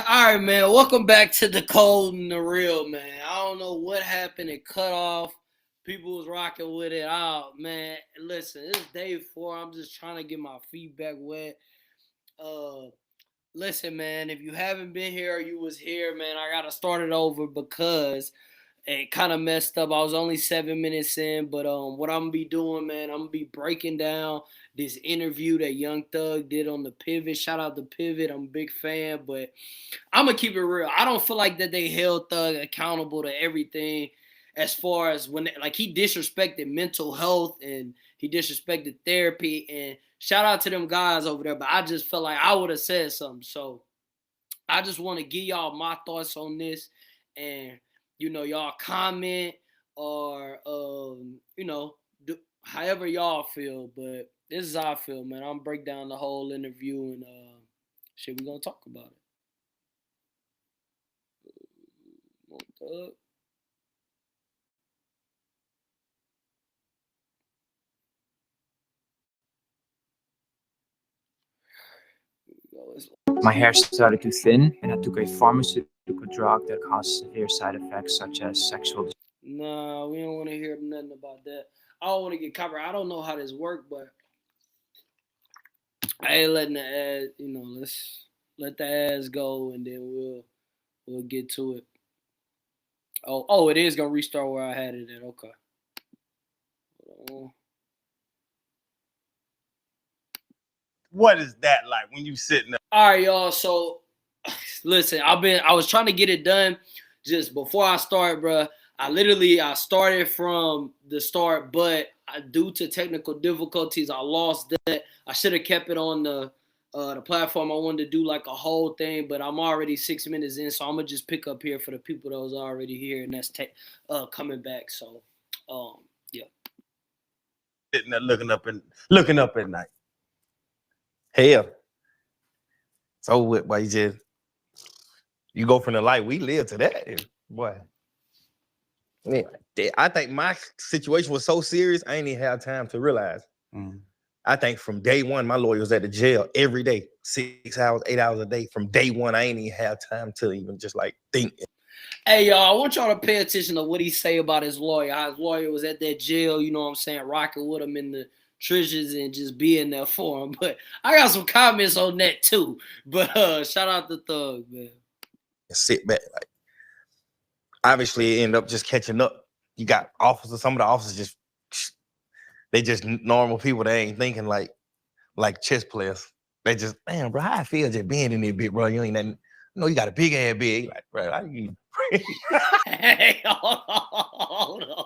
All right, man. Welcome back to the cold and the real, man. I don't know what happened. It cut off. People was rocking with it. Oh, man. Listen, it's day 4. I'm just trying to get my feedback wet. Uh, Listen, man. If you haven't been here or you was here, man, I gotta start it over because it kind of messed up. I was only 7 minutes in, but what I'm gonna be doing, man, I'm gonna be breaking down this interview that Young Thug did on the Pivot. Shout out to Pivot. I'm a big fan, but I'm gonna keep it real. I don't feel like that they held Thug accountable to everything, as far as when like he disrespected mental health and he disrespected therapy. And shout out to them guys over there, but I just felt like I would have said something. So I just want to give y'all my thoughts on this, and y'all comment or however y'all feel. But this is how I feel, man. I'm gonna break down the whole interview and shit. We gonna talk about it. My hair started to thin, and I took a pharmaceutical drug that caused severe side effects such as sexual. Nah, we don't want to hear nothing about that. I don't want to get covered. I don't know how this works, but I ain't letting the ass. Let's let the ass go, and then we'll get to it. Oh, it is gonna restart where I had it at. Okay. What is that like when you sitting there? All right, y'all. So, listen, I was trying to get it done just before I start, bro. I started from the start, but due to technical difficulties, I lost that. I should have kept it on the platform. I wanted to do like a whole thing, but I'm already 6 minutes in, so I'm gonna just pick up here for the people that was already here and that's coming back. So, yeah. Sitting there looking up at night. Hell, so what? Boy, you go from the life we live to that, boy. Yeah, I think my situation was so serious, I ain't even have time to realize. I think from day one, my lawyer was at the jail every day, 6 hours, 8 hours a day. From day one, I ain't even have time to even just like think. Hey, y'all, I want y'all to pay attention to what he say about his lawyer. How his lawyer was at that jail, you know what I'm saying, rocking with him in the trenches and just being there for him. But I got some comments on that too. But shout out to Thug, man. Sit back, like obviously end up just catching up. You got officers, some of the officers they just normal people. They ain't thinking like chess players. They just, man, bro, how I feel just being in there, bit, bro. You ain't nothing. You got a big ass big. Like, bro, how you? Hey, hold on.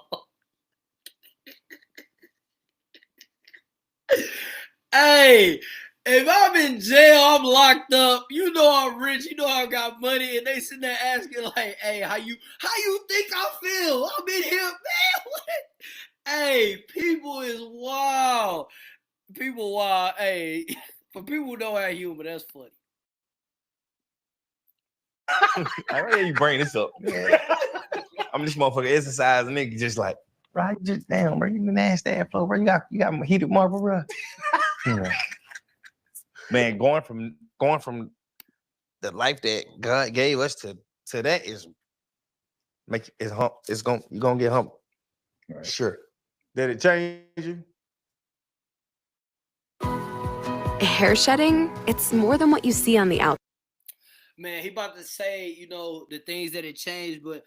Hey, if I'm in jail, I'm locked up. You know I'm rich. You know I got money, and they sitting there asking like, "Hey, how you think I feel? I'm in here, man." What? Hey, people is wild. People wild. Hey, for people who don't have humor, that's funny. I hear you bring this up. I'm this motherfucker exercise nigga, just like, bro, just damn, bro, you nasty ass flow, bro. You got heated marble, bro. Yeah. Man, going from the life that God gave us to that is hump. You're gonna get humble. Right. Sure. Did it change you? Hair shedding, it's more than what you see on the outside. Man, he about to say, the things that it changed, but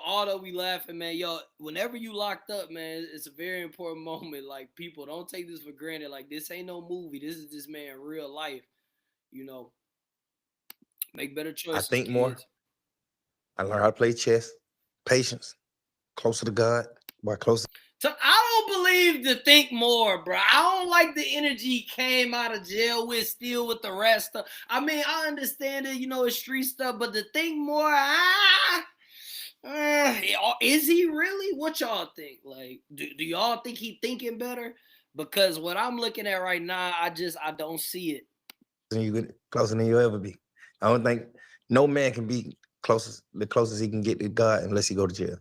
although we laughing, man, yo, whenever you locked up, man, it's a very important moment. Like, people, don't take this for granted. Like, this ain't no movie. This is this man real life. Make better choices. I think kids. more. I learned how to play chess, patience, closer to God, boy, closer. So I don't believe to think more, bro. I don't like the energy he came out of jail with, still with the rest of. I mean, I understand it, it's street stuff, but to think more, is he really? What y'all think? Like, do y'all think he thinking better? Because what I'm looking at right now, I don't see it. Closer than you'll ever be. I don't think no man can be the closest he can get to God unless he go to jail.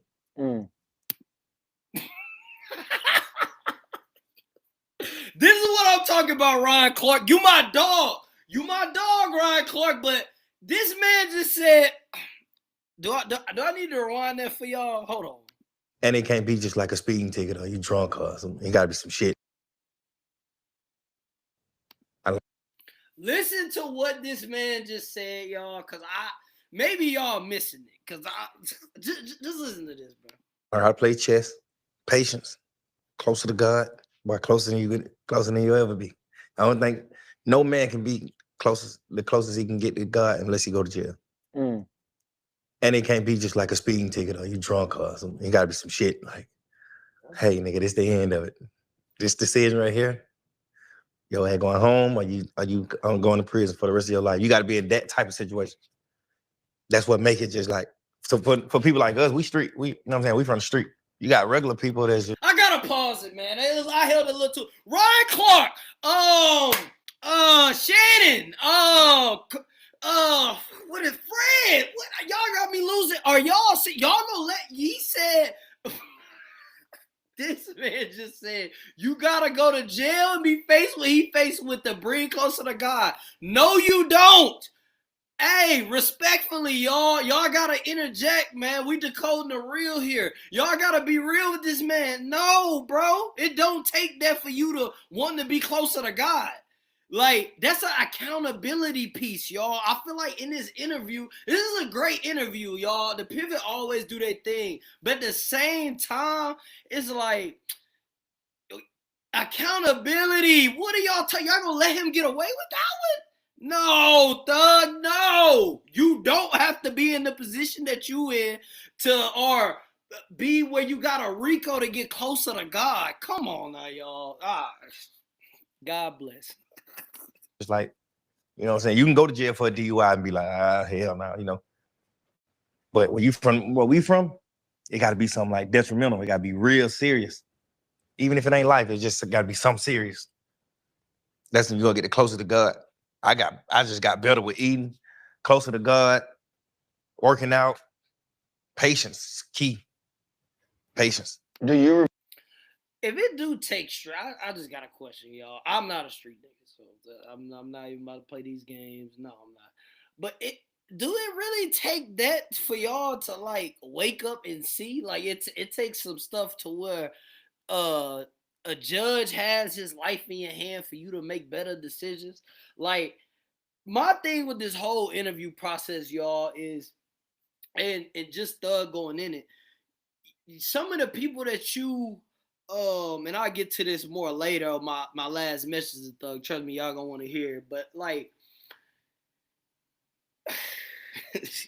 This is what I'm talking about, Ryan Clark. You my dog, Ryan Clark. But This man just said, do I need to rewind that for y'all? Hold on. And it can't be just like a speeding ticket or you drunk or something. It gotta be some shit. Listen to what this man just said, y'all, because maybe y'all missing it. Because just listen to this, bro. Learn how to play chess, patience, closer to God, boy, closer than you'll ever be. I don't think no man can be the closest he can get to God unless he go to jail. Mm. And it can't be just like a speeding ticket or you drunk or something. It gotta be some shit like, hey, nigga, this the end of it. This decision right here, your ass going home or you going to prison for the rest of your life. You got to be in that type of situation. That's what make it just like, so for people like us, we you know what I'm saying? We from the street. You got regular people that's just. I gotta pause it, man. I held a little too. Ryan Clark, Shannon, what is Fred? What y'all got me losing? Are y'all gonna he said this man just said you gotta go to jail and be faced with the bring closer to God. No, you don't. Hey, respectfully, y'all gotta interject, man. We decoding the real here. Y'all gotta be real with this man. No, bro, it don't take that for you to want to be closer to God. Like, that's an accountability piece, y'all. I feel like in this interview, this is a great interview, y'all. The Pivot always do their thing. But at the same time, it's like, accountability. What are y'all y'all gonna let him get away with that one? No, Thug, no. You don't have to be in the position that you in or be where you got a RICO to get closer to God. Come on now, y'all. God bless. It's like, you know what I'm saying? You can go to jail for a DUI and be like, hell no, you know. But when you from where we from, it got to be something like detrimental. It got to be real serious. Even if it ain't life, it just got to be something serious. That's when you're going to get closer to God. I just got better with eating, closer to God, working out. Patience is key. Patience. Do you? If it do take straight, I just got a question, y'all. I'm not a street nigga, so I'm not even about to play these games. No, I'm not. But do it really take that for y'all to like wake up and see? Like it takes some stuff to where a judge has his life in your hand for you to make better decisions. Like my thing with this whole interview process, y'all, is and just Thug going in it. Some of the people that you and I'll get to this more later. My last message to Thug. Trust me, y'all gonna want to hear it. But like,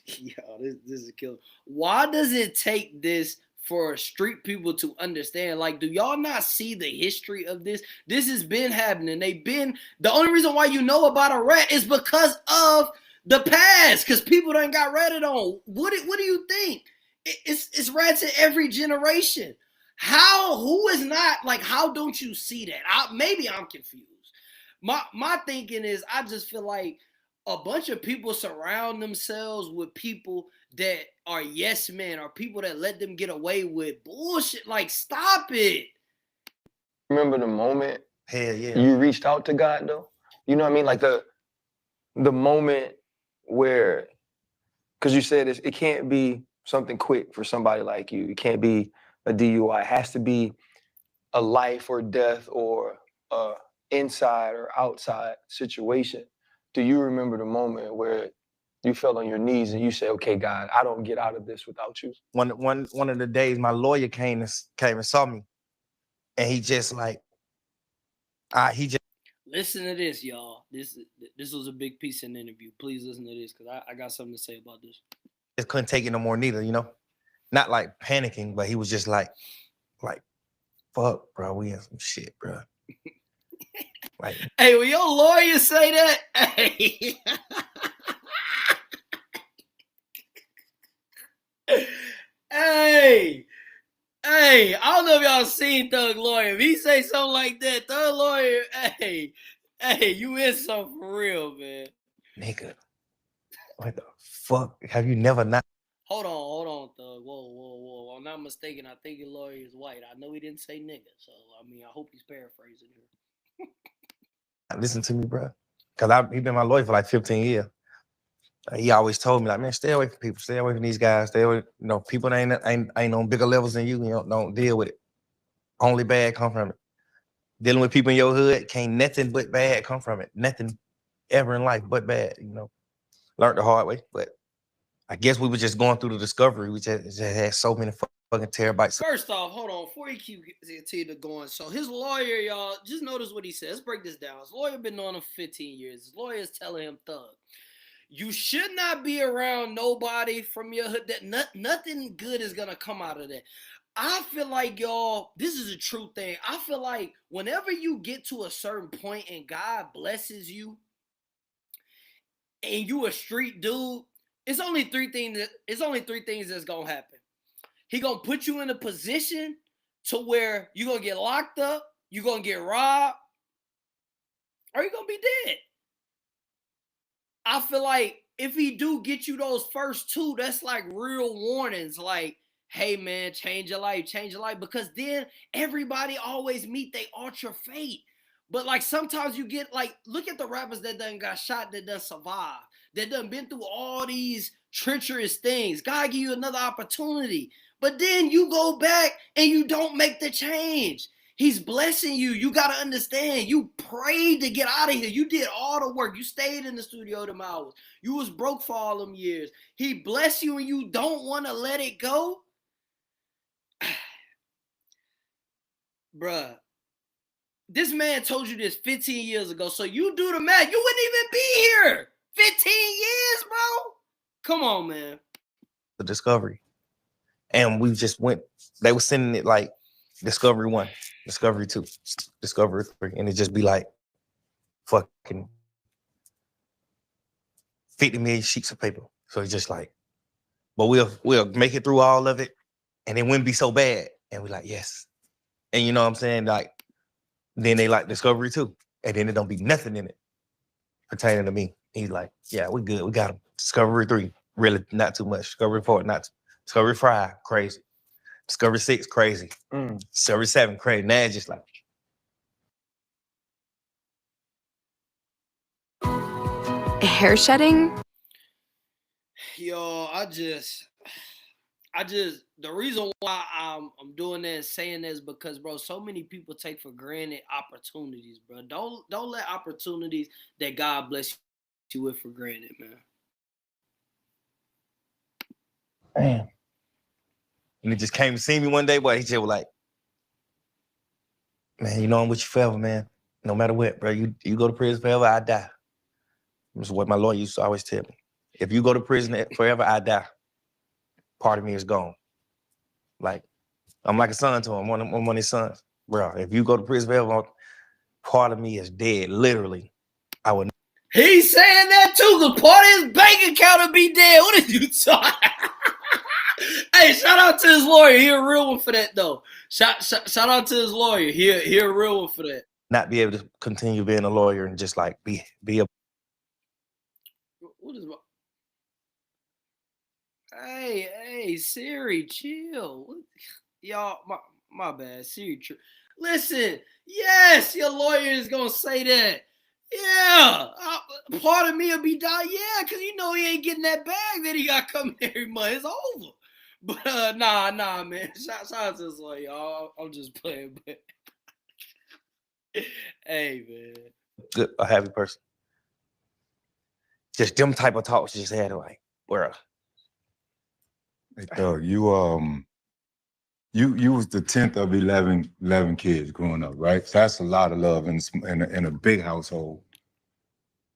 yo, this is killer. Why does it take this for street people to understand? Like, do y'all not see the history of this? This has been happening. The only reason why you know about a rat is because of the past, because people done got ratted on. What do you think? It's rats in every generation. Who is not, like, how don't you see that? Maybe I'm confused. My thinking is, I just feel like a bunch of people surround themselves with people that are yes men, or people that let them get away with bullshit. Like, stop it. Remember the moment Hell yeah. you reached out to God, though? You know what I mean? Like the moment where, because you said it can't be something quick for somebody like you. It can't be a DUI. It has to be a life or death or a inside or outside situation. Do you remember the moment where you fell on your knees and you said, okay, God, I don't get out of this without you? One of the days my lawyer came and saw me, and he just like, listen to this, y'all. This was a big piece in the interview. Please listen to this, because I got something to say about this. just couldn't take it no more neither, you know? Not like panicking, but he was just like, fuck, bro, we in some shit, bro. Like, hey, will your lawyer say that? Hey. Hey, I don't know if y'all seen Thug Lawyer. If he say something like that, Thug Lawyer, hey, you in something for real, man. nigga, what the fuck? Have you never not? Hold on, Thug. Whoa. I'm not mistaken. I think your lawyer is white. I know he didn't say nigga, so I mean, I hope he's paraphrasing here. Listen to me, bro. Because he been my lawyer for like 15 years. He always told me, like, man, stay away from people, stay away from these guys, stay away, people that ain't on bigger levels than you, don't deal with it. Only bad come from it. Dealing with people in your hood, can't nothing but bad come from it. Nothing ever in life but bad, Learned the hard way, but I guess we were just going through the discovery. We just had so many fucking terabytes. First off, hold on, before you continue going. So his lawyer, y'all, just notice what he says. Let's break this down. His lawyer been on him for 15 years. His lawyer is telling him, thug, you should not be around nobody from your hood. That nothing good is gonna come out of that. I feel like, y'all, this is a true thing. I feel like whenever you get to a certain point and God blesses you and you a street dude, it's only three things that's gonna happen. He gonna put you in a position to where you're gonna get locked up, you're gonna get robbed, or you're gonna be dead. I feel like if he do get you those first two, that's like real warnings. Like, hey man, change your life. Because then everybody always meet their ultra fate. But like sometimes you get like, look at the rappers that done got shot, that done survived, that done been through all these treacherous things. God give you another opportunity. But then you go back and you don't make the change. He's blessing you. You got to understand. You prayed to get out of here. You did all the work. You stayed in the studio them hours. You was broke for all them years. He blessed you and you don't want to let it go? Bruh. This man told you this 15 years ago, so you do the math. You wouldn't even be here. 15 years, bro. Come on, man. The discovery. And we just went, they were sending it like Discovery 1, Discovery 2, Discovery 3, and it just be like fucking 50 million sheets of paper. So it's just like, but we'll make it through all of it, and it wouldn't be so bad. And we're like, yes. And you know what I'm saying? Like, then they like Discovery 2, and then it don't be nothing in it pertaining to me. He's like, yeah, we good. We got him. Discovery 3, really not too much. Discovery 4, not. Discovery 5, crazy. Discovery 6, crazy. Discovery 7, crazy. Now it's just like. Hair shedding? Yo, the reason why I'm doing that and saying this is because, bro, so many people take for granted opportunities, bro. Don't let opportunities that God bless you with for granted, man. Damn. And he just came to see me one day, boy. He just was like, man, I'm with you forever, man. No matter what, bro. You go to prison forever, I die. This is what my lawyer used to always tell me. If you go to prison forever, I die. Part of me is gone. Like, I'm like a son to him. I'm one of his sons. Bro, if you go to prison forever, part of me is dead. Literally. I would. He's saying that too, because part of his bank account will be dead. What are you talking? Hey, shout out to his lawyer. He a real one for that, though. Shout out to his lawyer. He a real one for that. Not be able to continue being a lawyer and just like be a. What is my? Hey, Siri, chill. Y'all, my bad, Siri. Listen, yes, your lawyer is gonna say that. Yeah, part of me will be down. Yeah, because he ain't getting that bag that he got coming every month. It's over. But nah, man. Shout out to his lawyer, y'all. I'm just playing. But hey, man. Good, a happy person. Just them type of talks just had like, where. Hey, Doug, you was the 10th of 11 kids growing up, right? So that's a lot of love in a big household.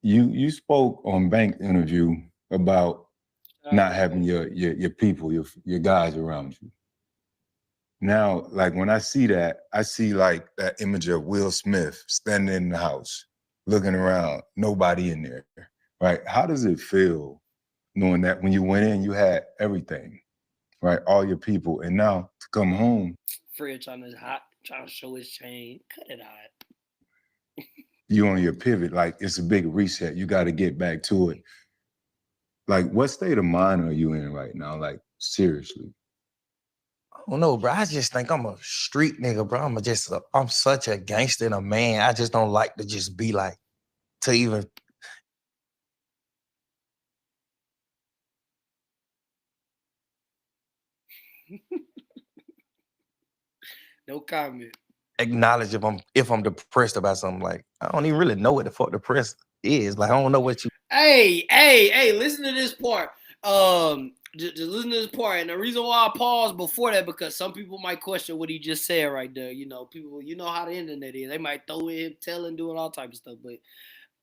You spoke on Bank's interview about not having your people, your guys around you. Now, like when I see that, I see like that image of Will Smith standing in the house, looking around, nobody in there, right? How does it feel knowing that when you went in, you had everything? Right, all your people, and now to come home, Fred trying to show his chain. Cut it out. You on your pivot, like it's a big reset. You got to get back to it. Like, what state of mind are you in right now? Like, seriously. I don't know, bro. I just think I'm a street nigga, bro. I'm such a gangster and a man. I just don't like to just be like, to even. No comment. Acknowledge if I'm depressed about something. Like, I don't even really know what the fuck depressed is. Like, I don't know what you. Hey, listen to this part. Just listen to this part. And the reason why I paused before that, because some people might question what he just said right there. You know, people, you know how the internet is. They might throw in him telling, doing all types of stuff. But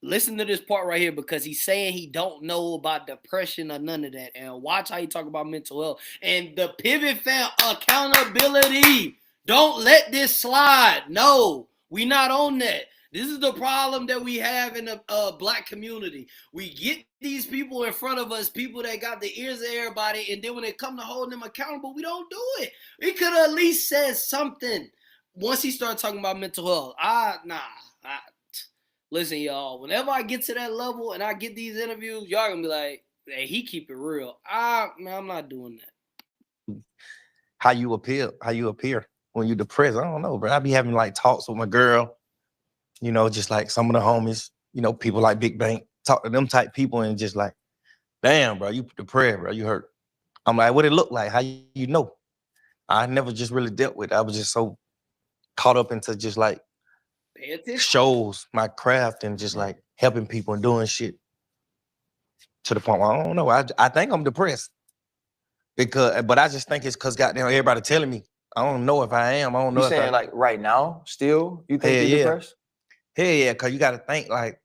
listen to this part right here, because he's saying he don't know about depression or none of that. And watch how he talk about mental health. And the pivot found accountability. Don't let this slide. No, we not on that. This is the problem that we have in the black community. We get these people in front of us, people that got the ears of everybody, and then when it come to holding them accountable, we don't do it. We could have at least said something once he started talking about mental health. Listen, y'all, whenever I get to that level and I get these interviews, y'all gonna be like, hey, he keep it real. Man, I'm not doing that. How you appear when you depressed. I don't know, bro. I be having like talks with my girl, you know, just like some of the homies, you know, people like Big Bank, talk to them type people and just like, damn, bro, you depressed, bro, you hurt. I'm like, what it look like? How you know? I never just really dealt with it. I was just so caught up into just like Pay attention. shows, my craft, and just like helping people and doing shit to the point where I don't know. I think I'm depressed. But I just think it's because goddamn everybody telling me. I don't know if I am. I don't know You if saying like right now, still, you think you're depressed? Hell yeah, because you got to think like.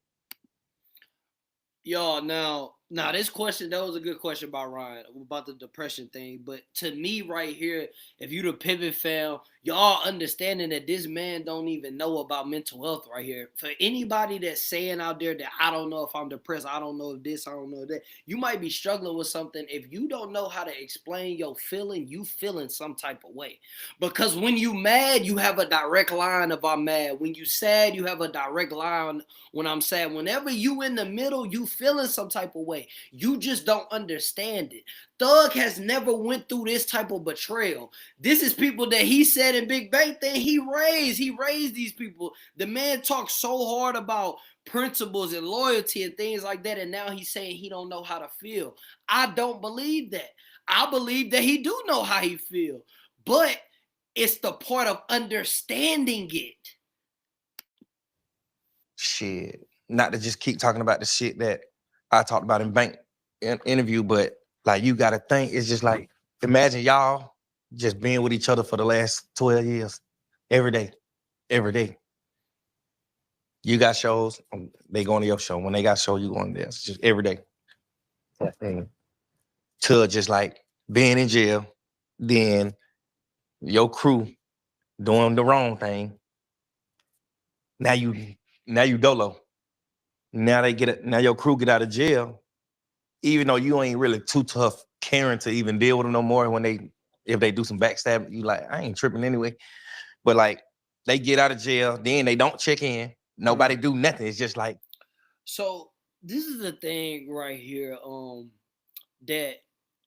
Y'all, now, this question, that was a good question by Ryan about the depression thing. But to me right here, if you the pivot fan, y'all understanding that this man don't even know about mental health right here. For anybody that's saying out there that I don't know if I'm depressed, I don't know if this, I don't know that, you might be struggling with something. If you don't know how to explain your feeling, you feeling some type of way. Because when you mad, you have a direct line of I'm mad. When you sad, you have a direct line when I'm sad. Whenever you in the middle, you feeling some type of way. You just don't understand it. Thug has never went through this type of betrayal. This is people that he said in Big Bang thing he raised. He raised these people. The man talks so hard about principles and loyalty and things like that, and now he's saying he don't know how to feel. I don't believe that. I believe that he do know how he feel. But it's the part of understanding it. Shit. Not to just keep talking about the shit that I talked about in Bank interview, but like you gotta think, it's just like, imagine y'all just being with each other for the last 12 years, every day. You got shows, they going to your show. When they got show, you going there. It's just every day. That thing. To just like being in jail, then your crew doing the wrong thing. Now you dolo. Now your crew get out of jail, even though you ain't really too tough caring to even deal with them no more. If they do some backstab, you like, I ain't tripping anyway. But like, they get out of jail, then they don't check in. Nobody do nothing. It's just like. So this is the thing right here. That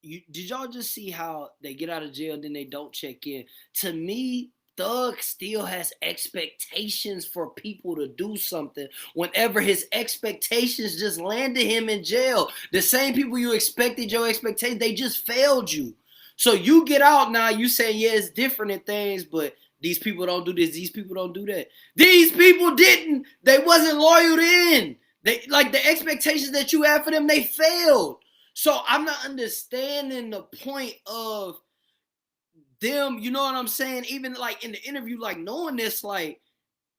did y'all just see how they get out of jail and then they don't check in? To me, Thug still has expectations for people to do something whenever his expectations just landed him in jail. The same people you expected your expectations, they just failed you. So you get out now, you say, yeah, it's different in things, but these people don't do this, these people don't do that. These people didn't. They wasn't loyal in. They like the expectations that you had for them, they failed. So I'm not understanding the point of them, you know what I'm saying? Even like in the interview, like knowing this, like,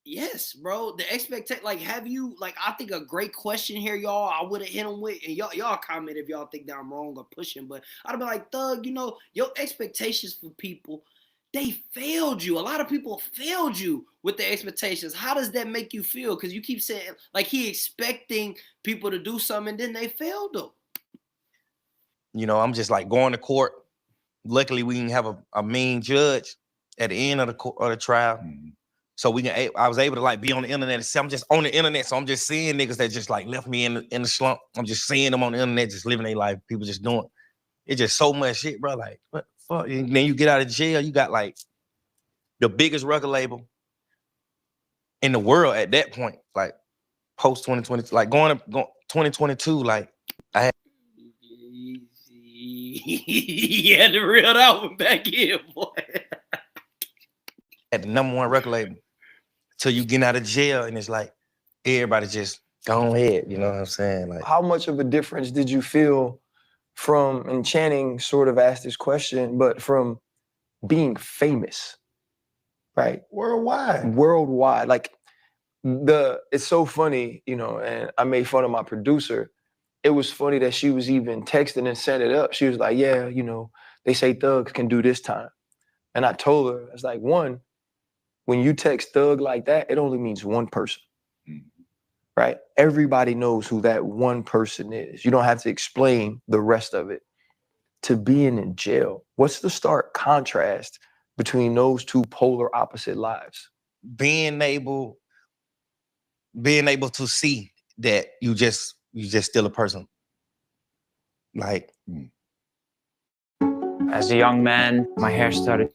yes, bro, the expectation, like, have you, like, I think a great question here, y'all, I would have hit him with, and y'all comment if y'all think that I'm wrong or pushing, but I'd be like, Thug, you know, your expectations for people, they failed you. A lot of people failed you with their expectations. How does that make you feel? Because you keep saying, like, he expecting people to do something, and then they failed him. You know, I'm just like going to court. Luckily, we didn't have a mean judge at the end of the trial. Mm-hmm. So I was able to like be on the internet. I'm just on the internet, so I'm just seeing niggas that just like left me in the slump. I'm just seeing them on the internet, just living their life. People just doing it. It's just so much shit, bro. Like, what the fuck? And then you get out of jail, you got like the biggest record label in the world at that point. Like post 2020, like going 2022, like I had. He had to reel that one back in, boy. At the #1 record label. Till you get out of jail and it's like, everybody just go ahead, you know what I'm saying? Like, How much of a difference did you feel from, and Channing sort of asked this question, but from being famous, right? Worldwide. Like it's so funny, you know, and I made fun of my producer. It was funny that she was even texting and set it up. She was like, yeah, you know, they say thugs can do this time. And I told her, it's like, one, when you text thug like that, it only means one person, right? Everybody knows who that one person is. You don't have to explain the rest of it. To being in jail, what's the stark contrast between those two polar opposite lives? being able to see that you just still a person. Like, as a young man, my hair started.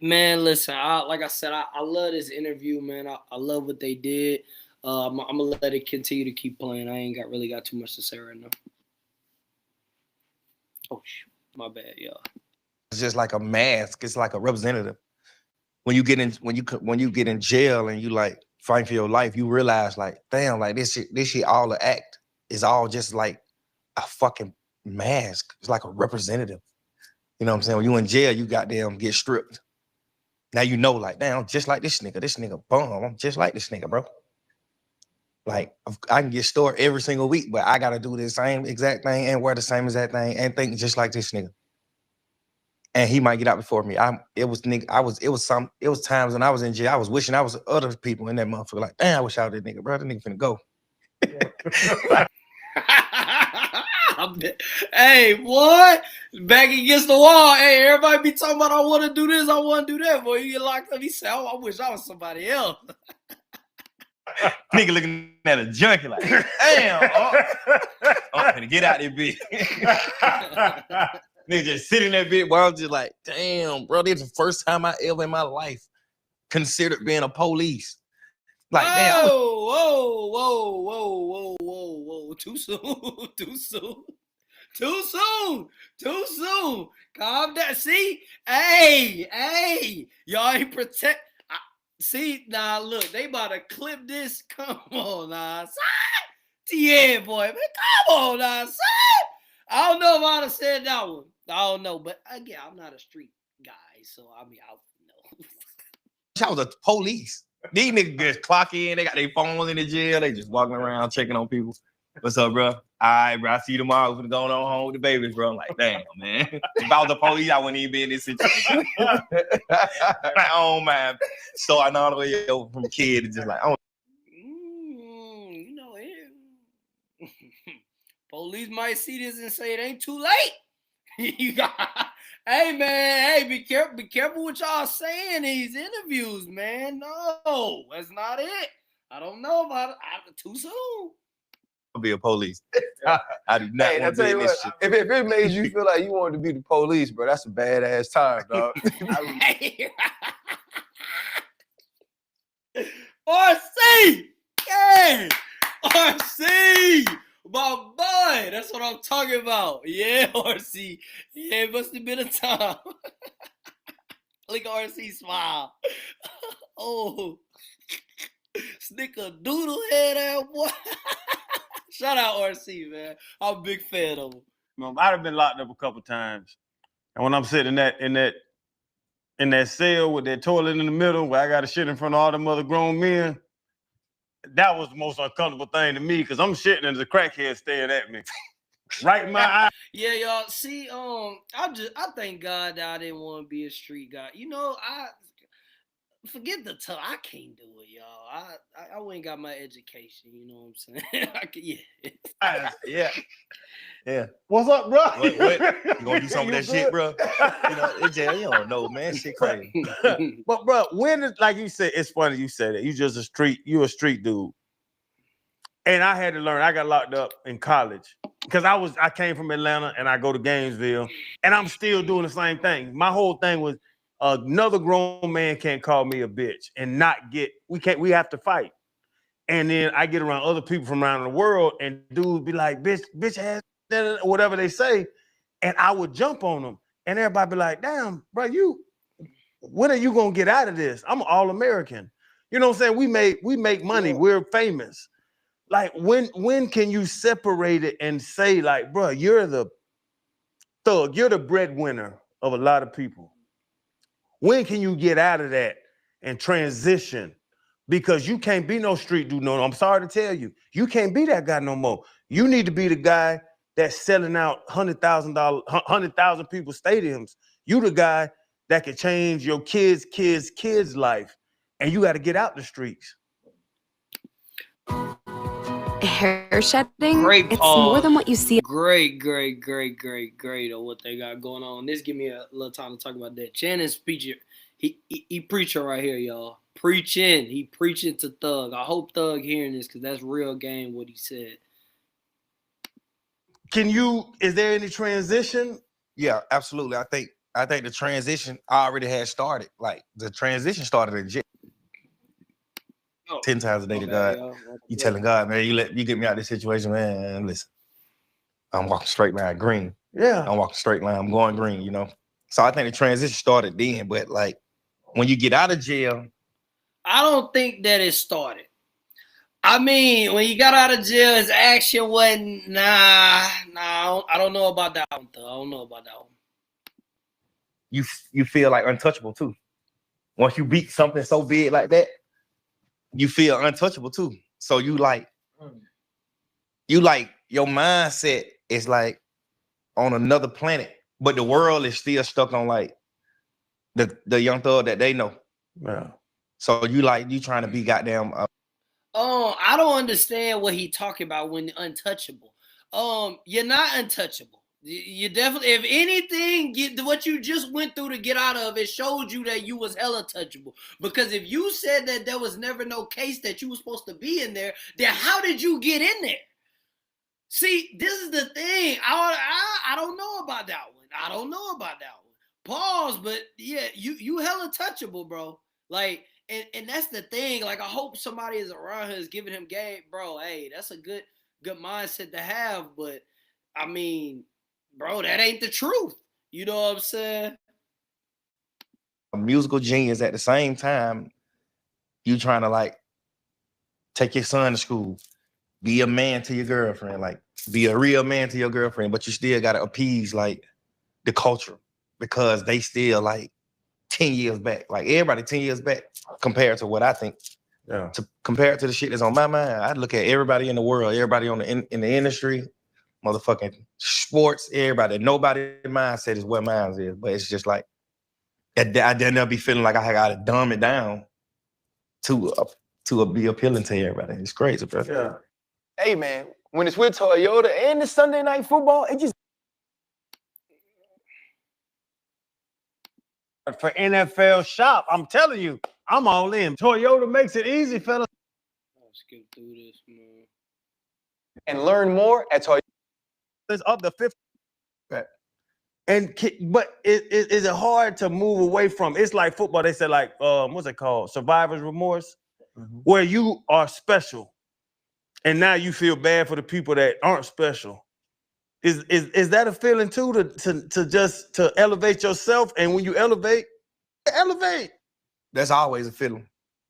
Man, listen, like I said, I love this interview, man. I love what they did. I'm gonna let it continue to keep playing. I ain't really got too much to say right now. Oh, shoot. My bad, y'all. it's just like a mask. It's like a representative. When you get in jail and you like fighting for your life, you realize like, damn, like this shit, all the act is all just like a fucking mask. It's like a representative. You know what I'm saying? When you in jail, you goddamn get stripped. Now you know, like, damn, I'm just like this nigga. This nigga bum. I'm just like this nigga, bro. Like, I can get stored every single week, but I gotta do the same exact thing and wear the same exact thing and think just like this nigga. And he might get out before me. It was times when I was in jail, I was wishing I was other people in that motherfucker. Like, damn, I wish I was that nigga, bro. That nigga finna go. Hey, boy, back against the wall. Hey, everybody be talking about I want to do this, I want to do that. Boy, you get locked up. He said, oh, I wish I was somebody else. Nigga looking at a junkie like, damn, I'm finna get out there, bitch. Nigga just sitting there, bitch, while I'm just like, damn, bro, this is the first time I ever in my life considered being a police. Like, damn. Whoa. Too soon. Calm down. See? Hey. Y'all ain't protect. See, nah, look, they about to clip this. Come on, nah, son. Yeah, boy, man, come on, nah, son. I don't know if I'd have said that one. I don't know, but again, I'm not a street guy, so I mean, I don't know. I was a police. These niggas just clock in. They got their phones in the jail. They just walking around checking on people. What's up, bro? All right, bro. I see you tomorrow. We're going on home with the babies, bro. I'm like, damn, man. If I was the police, I wouldn't even be in this situation. Like, oh, man. So I know all the way over from kid and just like, oh. You know it. Police might see this and say it ain't too late. You got, hey, man. Hey, be careful what y'all saying in these interviews, man. No, that's not it. I don't know about it. Too soon. I'll be a police. I do not want to be in this shit. If it made you feel like you wanted to be the police, bro, that's a badass time, dog. RC! Yeah! RC! My boy! That's what I'm talking about. Yeah, RC. Yeah, it must have been a time. Look at RC smile. Oh. Snickerdoodle head out, boy. Shout out RC, man. I'm a big fan of him. I'd have been locked up a couple times. And when I'm sitting in that cell with that toilet in the middle where I got to shit in front of all them other grown men, that was the most uncomfortable thing to me because I'm shitting and the crackhead staring at me. Right in my eye. Yeah, y'all. See, I thank God that I didn't want to be a street guy. You know, forget the tough. I can't do it, y'all. I went and got my education. You know what I'm saying? Yeah. What's up, bro? What? You gonna do some of that shit, bro? You know, you don't know, man. Shit crazy. But bro, when is, like you said, it's funny you said it. You a street dude. And I had to learn. I got locked up in college because I came from Atlanta and I go to Gainesville, and I'm still doing the same thing. My whole thing was another grown man can't call me a bitch and not get. We have to fight. And then I get around other people from around the world, and dudes be like, bitch ass, whatever they say, and I would jump on them, and everybody be like, "Damn, bro, when are you gonna get out of this? I'm all American." You know what I'm saying? We make money. We're famous. Like when can you separate it and say like, bro, you're the thug, you're the breadwinner of a lot of people. When can you get out of that and transition? Because you can't be no street dude no more. I'm sorry to tell you, you can't be that guy no more. You need to be the guy that's selling out $100,000 people stadiums. You the guy that can change your kids' life, and you got to get out the streets. Hair shedding, Great it's more pause. than what you see. Great on what they got going on. This give me a little time to talk about that. Shannon's preacher, he preaching right here, y'all. He preaching to Thug. I hope Thug hearing this because that's real game what he said. Is there any transition? Yeah, absolutely. I think the transition already had started. Like the transition started in jail. 10 times a day to God. You telling God, man, you get me out of this situation, man. Listen, I'm walking straight line green. Yeah. I'm walking straight line. I'm going green, you know. So I think the transition started then, but like when you get out of jail, I don't think that it started. I mean, when you got out of jail, his action wasn't. I don't know about that one. Though. I don't know about that one. You feel like untouchable too. Once you beat something so big like that, you feel untouchable too. So you like your mindset is like on another planet, but the world is still stuck on like the young thug that they know. Yeah. So you trying to be goddamn. I don't understand what he talking about when untouchable. You're not untouchable. You definitely, if anything, what you just went through to get out of it showed you that you was hella touchable. Because if you said that there was never no case that you were supposed to be in there, then how did you get in there? See, this is the thing. I don't know about that one. I don't know about that one. Pause, but yeah, you hella touchable, bro. Like, and that's the thing. Like, I hope somebody is around here is giving him game, bro. Hey, that's a good mindset to have. But I mean, bro, that ain't the truth. You know what I'm saying? A musical genius at the same time. You trying to like take your son to school, be a man to your girlfriend, like be a real man to your girlfriend, but you still gotta appease like the culture because they still like 10 years back. Like everybody 10 years back compared to what I think. Yeah. To compare it to the shit that's on my mind, I look at everybody in the world, everybody on in the industry, motherfucking sports, everybody. Nobody mindset is what mine is, but it's just like I then they'll be feeling like I gotta dumb it down to be appealing to everybody. It's crazy, bro. Yeah. Hey man, when it's with Toyota and the Sunday night football, it just For NFL shop, I'm telling you, I'm all in. Toyota makes it easy, fella. I'll skip through this, man. and learn more at Toyota. It's up to 50. But is it hard to move away from? It's like football. They said like what's it called? Survivor's remorse, where you are special, and now you feel bad for the people that aren't special. Is that a feeling too to elevate yourself? And when you elevate. That's always a feeling.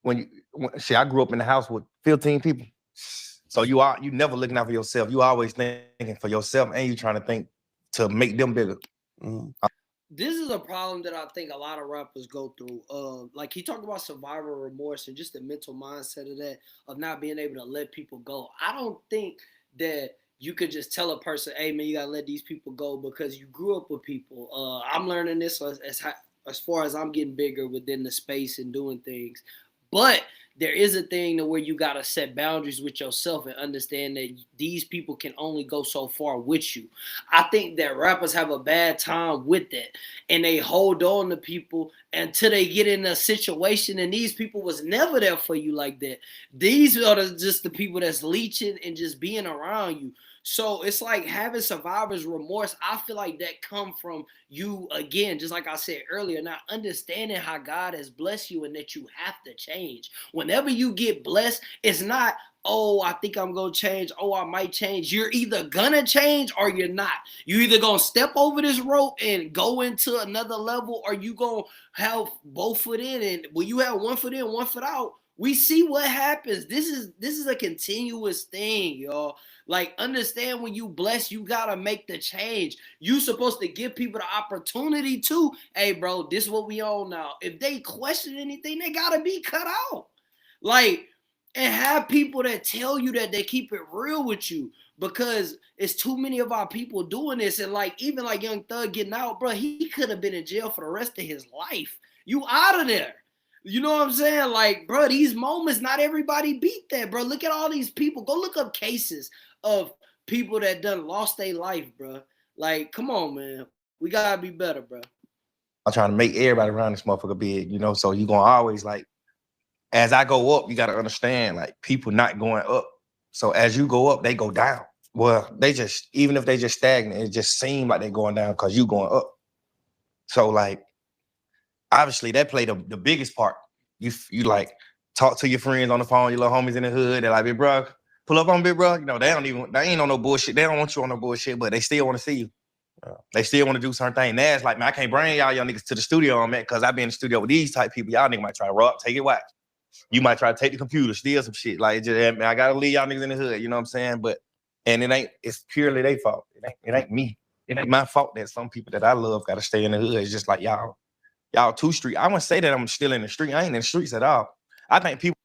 I grew up in the house with 15 people. So you never looking out for yourself. You always thinking for yourself, and you trying to think to make them bigger. Mm-hmm. This is a problem that I think a lot of rappers go through. Like he talked about survivor remorse and just the mental mindset of that, of not being able to let people go. I don't think that you could just tell a person, hey man, you gotta let these people go because you grew up with people. I'm learning this as far as I'm getting bigger within the space and doing things. But there is a thing to where you got to set boundaries with yourself and understand that these people can only go so far with you. I think that rappers have a bad time with that. And they hold on to people until they get in a situation and these people was never there for you like that. These are just the people that's leeching and just being around you. So it's like having survivor's remorse. I feel like that come from you, again, just like I said earlier, not understanding how God has blessed you and that you have to change. Whenever you get blessed, it's not, oh, I think I'm going to change. Oh, I might change. You're either going to change or you're not. You either going to step over this rope and go into another level, or you going to have both foot in. And when you have one foot in, one foot out, we see what happens. This is a continuous thing, y'all. Like, understand, when you bless, you got to make the change. You supposed to give people the opportunity to, hey, bro, this is what we on now. If they question anything, they got to be cut out. Like, and have people that tell you that they keep it real with you, because it's too many of our people doing this. And like, even like Young Thug getting out, bro, he could have been in jail for the rest of his life. You out of there. You know what I'm saying? Like, bro, these moments, not everybody beat that, bro. Look at all these people. Go look up cases of people that done lost their life, bro. Like, come on, man. We gotta be better, bro. I'm trying to make everybody around this motherfucker big, you know, so you're going to always, like, as I go up, you got to understand, like, people not going up. So as you go up, they go down. Well, they just, even if they just stagnant, it just seems like they're going down because you going up. So, like, obviously that played the biggest part. You like talk to your friends on the phone, your little homies in the hood. They're like, big bro, pull up on big bro. You know, they ain't on no bullshit. They don't want you on no bullshit, but they still want to see you. They still want to do certain things. Now it's like, man, I can't bring y'all niggas to the studio on that, because I be in the studio with these type people. Y'all niggas might try to rob, take it whack. You might try to take the computer, steal some shit. Like, just, I gotta leave y'all niggas in the hood. You know what I'm saying? But, and it's purely their fault. It ain't me. It ain't my fault that some people that I love gotta stay in the hood. It's just like y'all too street. I wouldn't say that I'm still in the street. I ain't in the streets at all. I think people.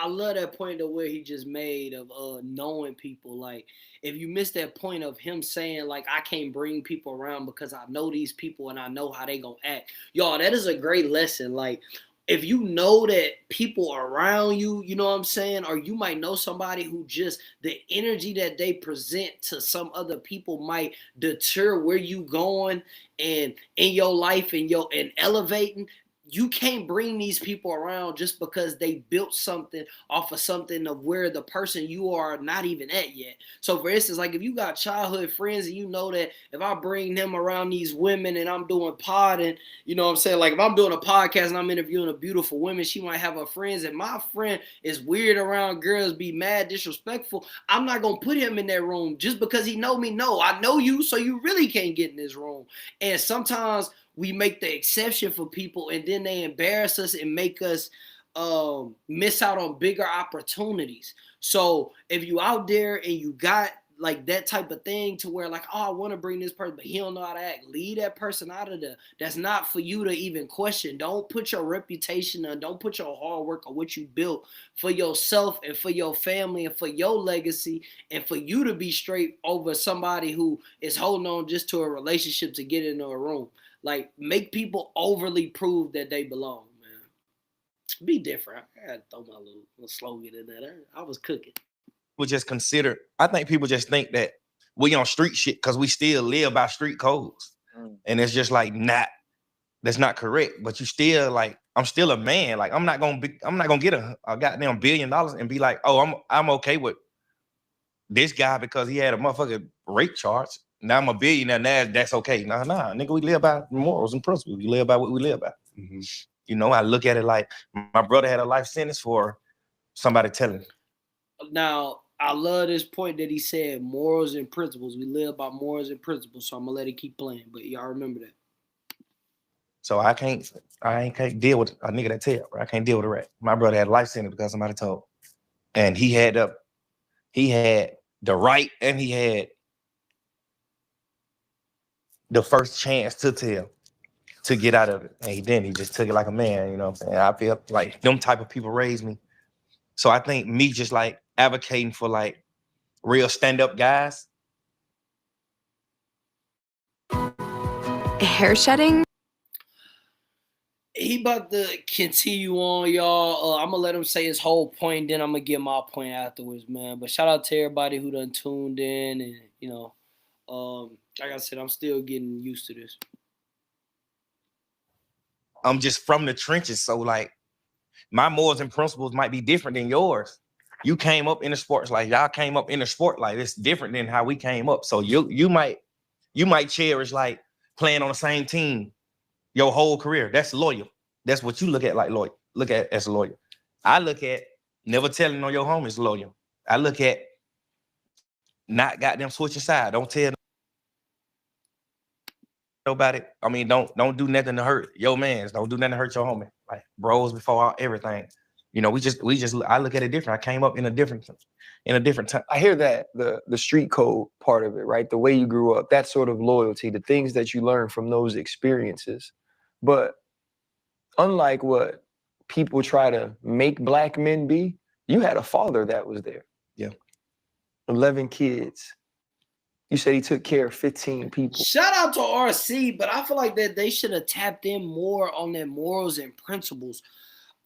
I love that point of where he just made of knowing people. Like, if you miss that point of him saying, like, I can't bring people around because I know these people and I know how they gonna act. Y'all, that is a great lesson. Like, if you know that people around you, you know what I'm saying, or you might know somebody who just, the energy that they present to some other people might deter where you going and in your life and elevating. You can't bring these people around just because they built something off of something of where the person you are not even at yet. So for instance, like, if you got childhood friends and you know that if I bring them around these women and I'm doing pod, and you know what I'm saying, like, if I'm doing a podcast and I'm interviewing a beautiful woman, she might have her friends, and my friend is weird around girls, be mad, disrespectful, I'm not going to put him in that room just because he know me. No, I know you, so you really can't get in this room. And sometimes we make the exception for people, and then they embarrass us and make us miss out on bigger opportunities. So if you out there and you got like that type of thing to where, like, oh, I want to bring this person, but he don't know how to act, leave that person out of there. That's not for you to even question. Don't put your reputation on, don't put your hard work or what you built for yourself and for your family and for your legacy, and for you to be straight over somebody who is holding on just to a relationship to get into a room. Like, make people overly prove that they belong, man. Be different. I had to throw my little slogan in there. I was cooking. People just consider, I think people just think that we on street shit because we still live by street codes. And it's just like, that's not correct. But you still, like, I'm still a man. Like, I'm not gonna get a goddamn $1 billion and be like, oh, I'm okay with this guy because he had a motherfucking rape charge. Now I'm a billionaire. Now that's okay. Nah, nigga, we live by morals and principles. We live by what we live by. Mm-hmm. You know, I look at it like my brother had a life sentence for somebody telling. Now, I love this point that he said, morals and principles. We live by morals and principles. So I'm gonna let it keep playing. But y'all remember that. So I can't deal with a nigga that tell. I can't deal with a rat. My brother had a life sentence because somebody told, and he had the right, and he had the first chance to tell, to get out of it. And he just took it like a man, you know what I'm saying? I feel like them type of people raised me. So I think me just like advocating for like real stand-up guys. Hair shedding? He about to continue on, y'all. I'm going to let him say his whole point, then I'm going to get my point afterwards, man. But shout out to everybody who done tuned in. And, you know, like I said, I'm still getting used to this. I'm just from the trenches, so like my morals and principles might be different than yours. You came up in the sports like y'all came up in the sport like it's different than how we came up. So you might cherish like playing on the same team your whole career. That's loyal. That's what you look at like loyal. Look at as a lawyer. I look at Never telling on your homies loyal. I look at not goddamn switching side. Don't tell nobody. I mean, don't do nothing to hurt your mans. Don't do nothing to hurt your homie. Like bros before everything. You know, we just I look at it different. I came up in a different time. I hear that, the street code part of it, right? The way you grew up, that sort of loyalty, the things that you learn from those experiences. But unlike what people try to make black men be, you had a father that was there. Yeah. 11 kids. You said he took care of 15 people. Shout out to RC, but I feel like that they should have tapped in more on their morals and principles.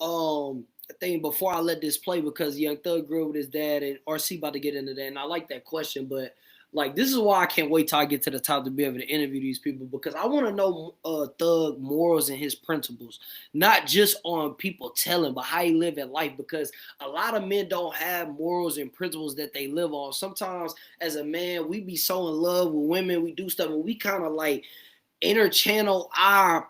I think before I let this play, because Young Thug grew up with his dad, and RC about to get into that, and I like that question, but like this is why I can't wait till I get to the top to be able to interview these people, because I want to know Thug morals and his principles, not just on people telling, but how he live in life, because a lot of men don't have morals and principles that they live on. Sometimes as a man, we be so in love with women, we do stuff, and we kind of like interchannel our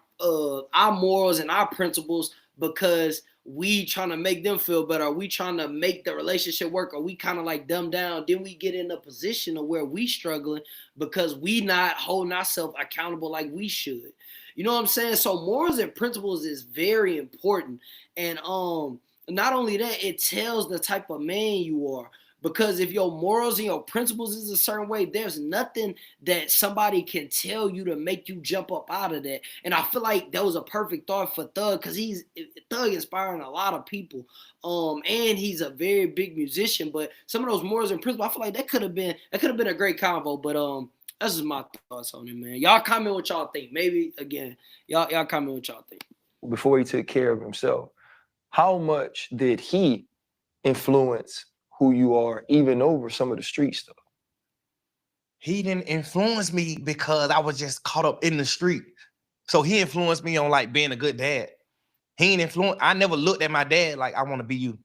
morals and our principles because we trying to make them feel better. Are we trying to make the relationship work? Are we kind of like dumb down? Then we get in a position of where we struggling because we not holding ourselves accountable like we should. You know what I'm saying? So morals and principles is very important. And not only that, it tells the type of man you are. Because if your morals and your principles is a certain way, there's nothing that somebody can tell you to make you jump up out of that. And I feel like that was a perfect thought for Thug, because Thug inspiring a lot of people. And he's a very big musician. But some of those morals and principles, I feel like that could have been a great convo. But that's just my thoughts on it, man. Y'all comment what y'all think. Maybe again, y'all comment what y'all think. Before he took care of himself, how much did he influence who you are, even over some of the street stuff? He didn't influence me because I was just caught up in the street. So he influenced me on like being a good dad. I never looked at my dad like I want to be you,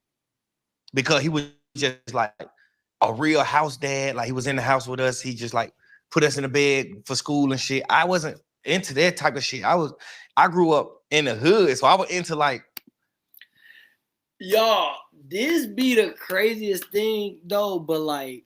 because he was just like a real house dad. Like he was in the house with us. He just like put us in the bed for school and shit. I wasn't into that type of shit. I grew up in the hood, so I was into like. Y'all, this be the craziest thing though, but like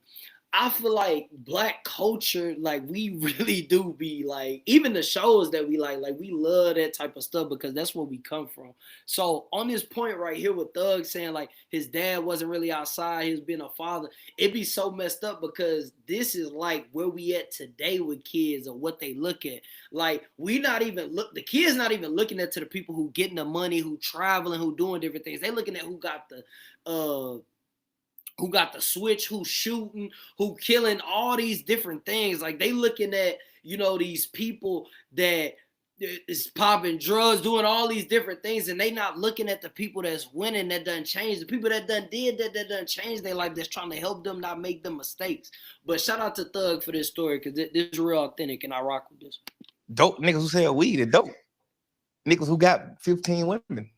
I feel like black culture, like we really do be like, even the shows that we like we love that type of stuff because that's where we come from. So on this point right here with Thug saying like his dad wasn't really outside, he was being a father, it be so messed up because this is like where we at today with kids or what they look at. Like the kids not even looking at to the people who getting the money, who traveling, who doing different things. They looking at who got the switch, who's shooting, who killing, all these different things. Like they looking at, these people that is popping drugs, doing all these different things, and they not looking at the people that's winning, that done changed, the people that done did that done changed their life, that's trying to help them not make them mistakes. But shout out to Thug for this story, because this is real authentic, and I rock with this. Dope niggas who sell weed are dope. Niggas who got 15 women.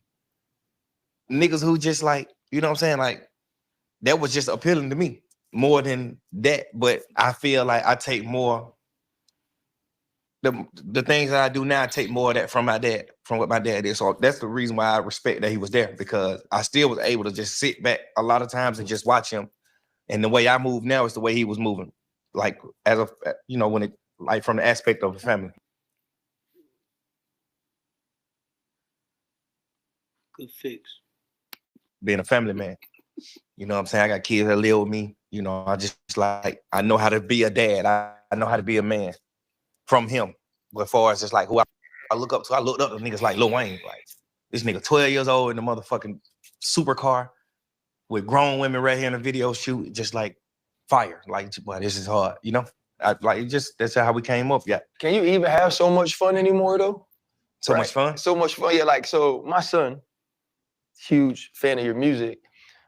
Niggas who just like, you know what I'm saying? Like, that was just appealing to me more than that. But I feel like I take more, the things that I do now, I take more of that from my dad, from what my dad did. So that's the reason why I respect that he was there, because I still was able to just sit back a lot of times and just watch him. And the way I move now is the way he was moving. Like, as a, when it, like from the aspect of the family. Good fix. Being a family man. You know what I'm saying? I got kids that live with me. I just like, I know how to be a dad. I know how to be a man from him. But as far as just like who I look up to, I looked up to niggas like Lil Wayne. Like, this nigga 12 years old in the motherfucking supercar with grown women right here in a video shoot, just like fire. Like, boy, this is hard, that's how we came up. Yeah. Can you even have so much fun anymore though? So much fun? So much fun. Yeah, so my son, huge fan of your music.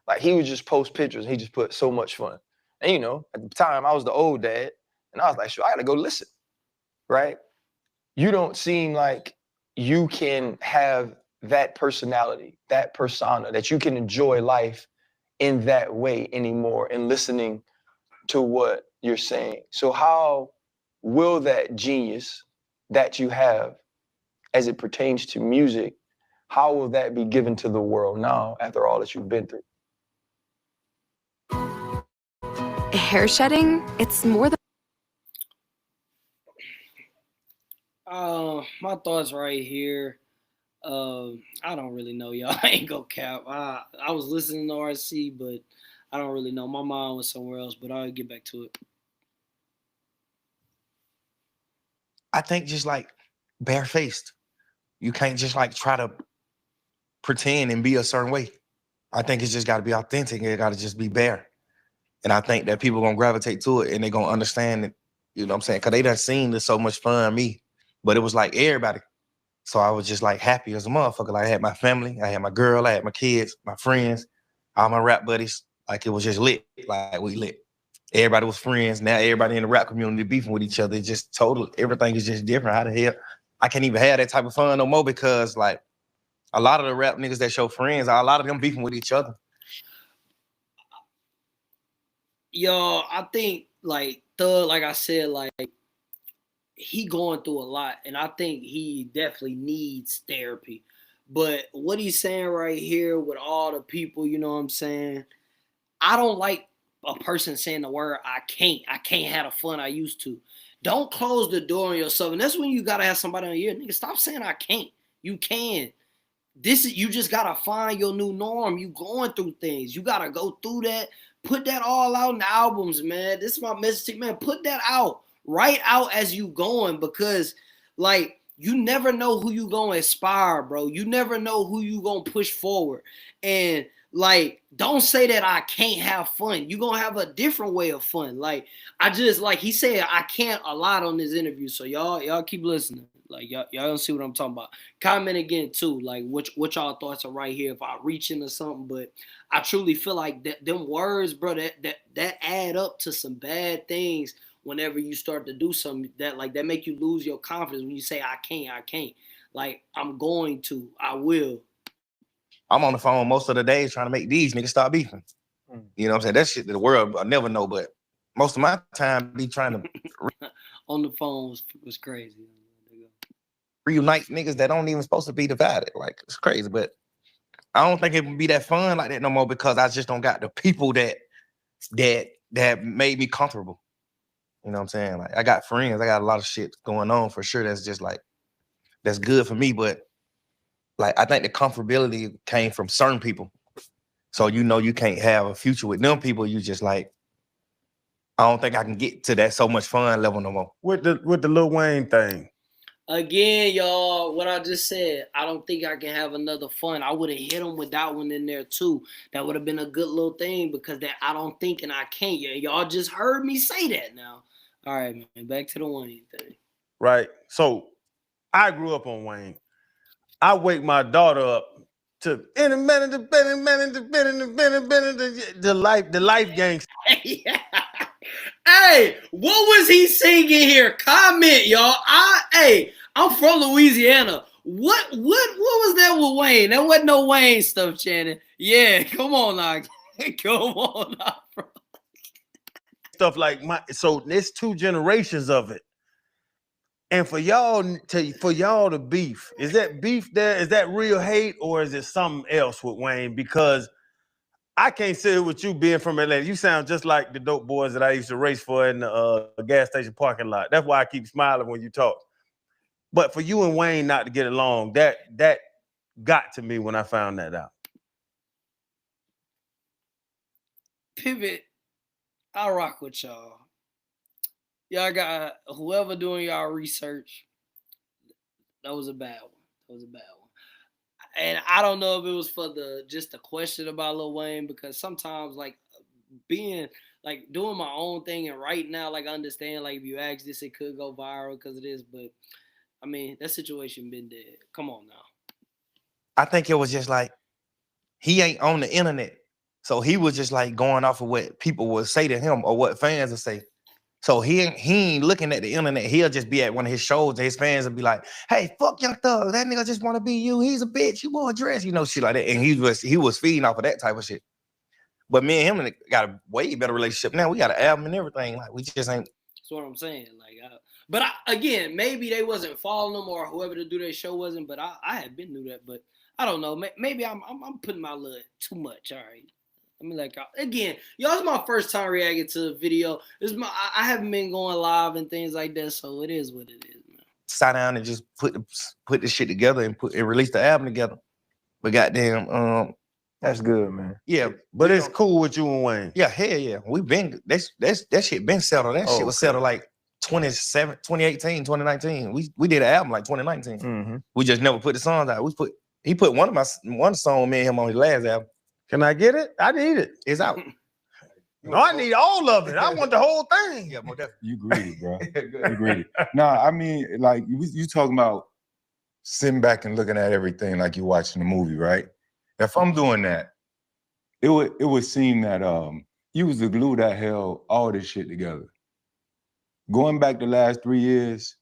Like, he would just post pictures and he just put so much fun. And at the time I was the old dad and I was like, sure, I gotta go listen, right? You don't seem like you can have that personality, that persona, that you can enjoy life in that way anymore and listening to what you're saying. So how will that genius that you have as it pertains to music, how will that be given to the world now after all that you've been through? Hair shedding, it's more than My thoughts right here. I don't really know, y'all. I ain't gonna cap. I was listening to RC, but I don't really know. My mind was somewhere else, but I'll get back to it. I think just like barefaced. You can't just like try to pretend and be a certain way. I think it's just got to be authentic. It got to just be bare. And I think that people gonna gravitate to it and they gonna understand it. You know what I'm saying? Cause they done seen this so much fun me, but it was like everybody. So I was just like happy as a motherfucker. Like I had my family, I had my girl, I had my kids, my friends, all my rap buddies. Like it was just lit. Like we lit. Everybody was friends. Now everybody in the rap community beefing with each other. It's just total. Everything is just different. How the hell? I can't even have that type of fun no more because like a lot of the rap niggas that show friends, a lot of them beefing with each other. Yo, I think like Thug, like I said, like he going through a lot, and I think he definitely needs therapy. But what he's saying right here with all the people, you know what I'm saying? I don't like a person saying the word I can't have the fun I used to. Don't close the door on yourself. And that's when you gotta have somebody on your ear. Nigga, stop saying I can't. You can. You just gotta find your new norm. You going through things. You gotta go through that. Put that all out in the albums, man. This is my message to you, man. Put that out. Write out as you going, because like you never know who you gonna inspire, bro. You never know who you gonna push forward. And like, don't say that I can't have fun. You gonna have a different way of fun. Like I just, like he said, I can't a lot on this interview. So y'all keep listening. Like y'all don't see what I'm talking about. Comment again too. Like what y'all thoughts are right here if I reach into something. But I truly feel like that them words, bro, that add up to some bad things whenever you start to do something that make you lose your confidence when you say I can't. Like I'm going to, I will. I'm on the phone most of the days trying to make these niggas stop beefing. You know what I'm saying? That shit that the world I'll never know, but most of my time be trying to On the phone was crazy. reunite niggas that don't even supposed to be divided. Like it's crazy, but I don't think it would be that fun like that no more because I just don't got the people that made me comfortable. You know what I'm saying? Like I got friends, I got a lot of shit going on for sure. That's just like that's good for me, but like I think the comfortability came from certain people. So you know you can't have a future with them people. You just like I don't think I can get to that so much fun level no more. With the Lil Wayne thing. Again, y'all, what I just said, I don't think I can have another fun. I would have hit him with that one in there too. That would have been a good little thing because that I don't think and I can't. Yeah, y'all just heard me say that now. All right, man, back to the Wayne thing. Right. So I grew up on Wayne. I wake my daughter up to the life gangster. Hey, what was he singing here? Comment, y'all. I'm from Louisiana. What was that with Wayne? That wasn't no Wayne stuff, Shannon. Yeah, come on now. Come on now, bro. Stuff like so there's 2 generations of it. And for y'all to beef, is that beef there? Is that real hate or is it something else with Wayne? Because I can't say it with you being from Atlanta. You sound just like the dope boys that I used to race for in the gas station parking lot. That's why I keep smiling when you talk. But for you and Wayne not to get along, that got to me when I found that out. Pivot. I rock with y'all. Y'all got whoever doing y'all research. That was a bad one. And I don't know if it was for just the question about Lil Wayne, because sometimes like being like doing my own thing and right now, like I understand like if you ask this, it could go viral because it is, but I mean that situation been dead. Come on now. I think it was just like he ain't on the internet. So he was just like going off of what people would say to him or what fans would say. So he ain't looking at the internet. He'll just be at one of his shows and his fans will be like, hey, fuck Young Thug. That nigga just want to be you. He's a bitch. You want to dress, you know, shit like that. And he was feeding off of that type of shit. But me and him got a way better relationship now. We got an album and everything. Like we just ain't. That's what I'm saying. Like, again, maybe they wasn't following them or whoever to do their show wasn't. But I had been knew that. But I don't know. Maybe I'm putting my little too much. All right. Let me like again, y'all. It's my first time reacting to a video. I haven't been going live and things like that, so it is what it is, man. Sat down and just put the shit together and release the album together. But goddamn, That's good, man. yeah. But it's cool with you and Wayne. Yeah, hell yeah. We been that shit been settled. That shit was settled like 2018, 2019. We did an album like 2019. Mm-hmm. We just never put the songs out. He put one song me and him on his last album. Can I get it? I need it. It's out. No, I need all of it. I want the whole thing. Yeah, more definitely. You greedy, bro. You greedy. Nah, I mean, like you talking about sitting back and looking at everything like you're watching a movie, right? If I'm doing that, it would seem that you was the glue that held all this shit together. Going back the last 3 years,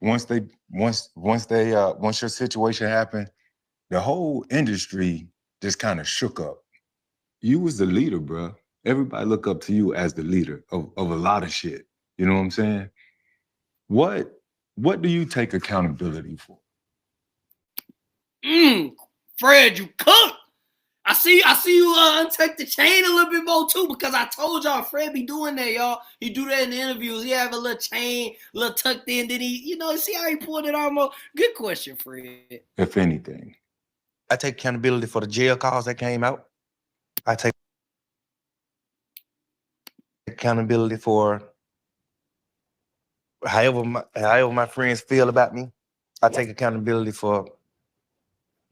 once your situation happened, the whole industry just kind of shook up. You was the leader, bro. Everybody look up to you as the leader of a lot of shit. You know what I'm saying? What do you take accountability for? Fred, you cook. I see you untake the chain a little bit more too, because I told y'all Fred be doing that, y'all. He do that in the interviews. He have a little chain, a little tucked in. Then he, see how he pulled it on more. Good question, Fred. If anything. I take accountability for the jail calls that came out. I take accountability for however my friends feel about me. I take accountability for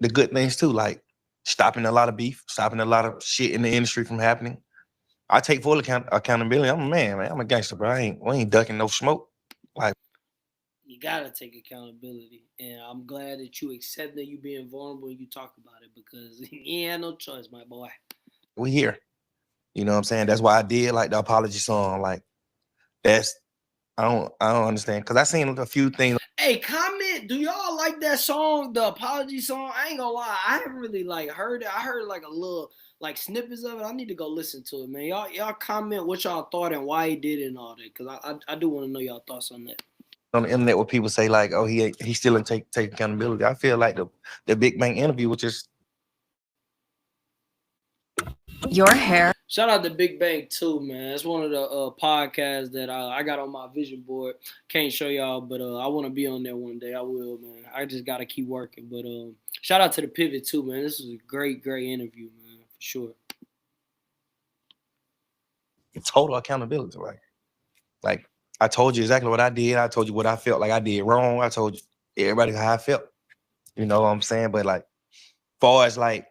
the good things too, like stopping a lot of beef, stopping a lot of shit in the industry from happening. I take full accountability. I'm a man. I'm a gangster, bro. We ain't ducking no smoke. Like, you gotta take accountability, and I'm glad that you accept that you being vulnerable and you talk about it, because you ain't had no choice, my boy. We here. You know what I'm saying? That's why I did like the apology song. Like, I don't understand, because I seen a few things. Hey, comment. Do y'all like that song, the apology song? I ain't gonna lie, I haven't really heard it. I heard like a little snippets of it. I need to go listen to it, man. Y'all comment what y'all thought and why he did it and all that, because I do want to know y'all thoughts on that. On the internet where people say like, oh, he still didn't take accountability. I feel like the Big Bang interview was just Your hair. Shout out to Big Bang too, man. It's one of the podcasts that I got on my vision board. Can't show y'all, but I want to be on there one day. I will, man. I just got to keep working. But shout out to the Pivot too, man. This is a great interview, man, for sure. total accountability, right? Like, I told you exactly what I did. I told you what I felt like I did wrong. I told you everybody how I felt. You know what I'm saying? But like, far as like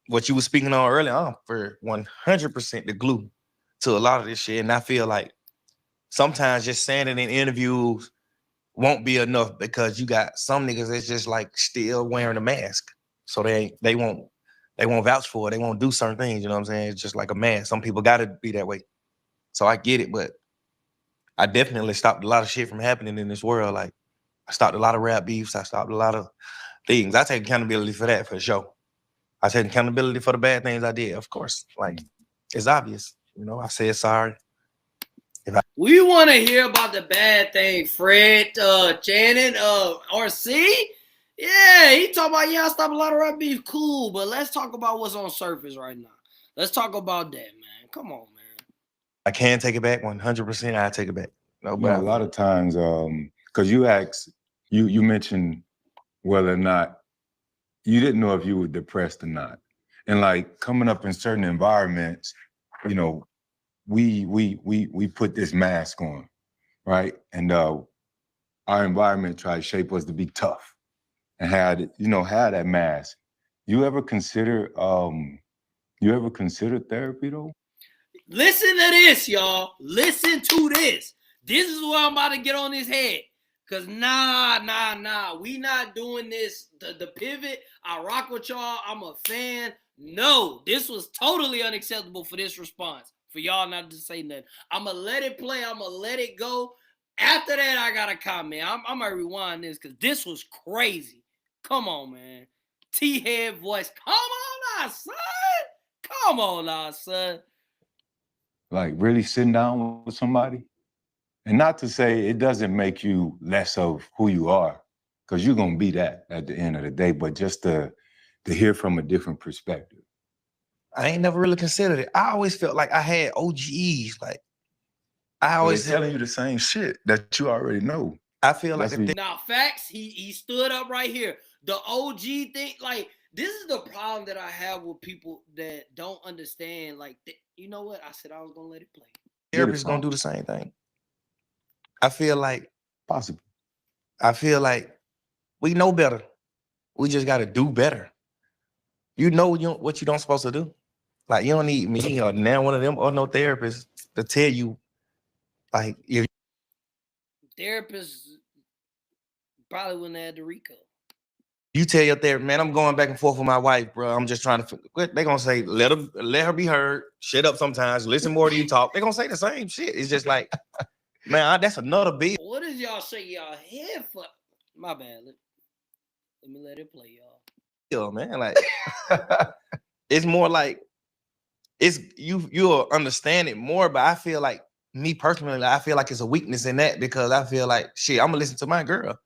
what you were speaking on earlier, I'm for 100% the glue to a lot of this shit. And I feel like sometimes just saying it in interviews won't be enough, because you got some niggas that's just like still wearing a mask. So they won't vouch for it. They won't do certain things. You know what I'm saying? It's just like a mask. Some people got to be that way. So I get it, but I definitely stopped a lot of shit from happening in this world. Like, I stopped a lot of rap beefs. I stopped a lot of things. I take accountability for that, for sure. I take accountability for the bad things I did, of course. Like, it's obvious. You know, I said sorry. We want to hear about the bad thing, Fred, Shannon, RC. Yeah, he talking about, I stopped a lot of rap beef. Cool, but let's talk about what's on surface right now. Let's talk about that, man. Come on, man. I can take it back 100%. I take it back. No, but a lot of times, because you mentioned whether or not you didn't know if you were depressed or not, and like coming up in certain environments, you know, we put this mask on, right? And our environment tried to shape us to be tough and had that mask. You ever consider therapy though? Listen to this, y'all. Listen to this. This is where I'm about to get on his head. Cause nah. We not doing this. The pivot. I rock with y'all. I'm a fan. No, this was totally unacceptable for this response. For y'all not to say nothing. I'ma let it play. I'ma let it go. After that, I got a comment. I'm gonna rewind this because this was crazy. Come on, man. T-head voice. Come on now, son. Come on now, son. Like really sitting down with somebody, and not to say it doesn't make you less of who you are, because you're gonna be that at the end of the day, but just to hear from a different perspective. I ain't never really considered it. I always felt like I had OGs. Like I But always they're telling you the same shit that you already know. I feel like That's if what Now, facts, he stood up right here. The OG thing, like, this is the problem that I have with people that don't understand. Like, you know what? I said I was going to let it play. therapists gonna do the same thing. I feel like possible. I feel like we know better. We just gotta do better. You know what you don't supposed to do. Like you don't need me or now one of them or no therapist to tell you, like if Therapists probably wouldn't have had the Rico. you tell your therapist, man, I'm going back and forth with my wife, bro. I'm just trying to. They gonna say let her be heard. Shut up sometimes. Listen more to you talk. They gonna say the same shit. It's just like, man, that's another bill. What does y'all shake y'all head for? My bad. Let me let it play, y'all. Man, like it's more like it's you'll understand it more, but I feel like me personally, I feel like it's a weakness in that because I feel like shit, I'm gonna listen to my girl.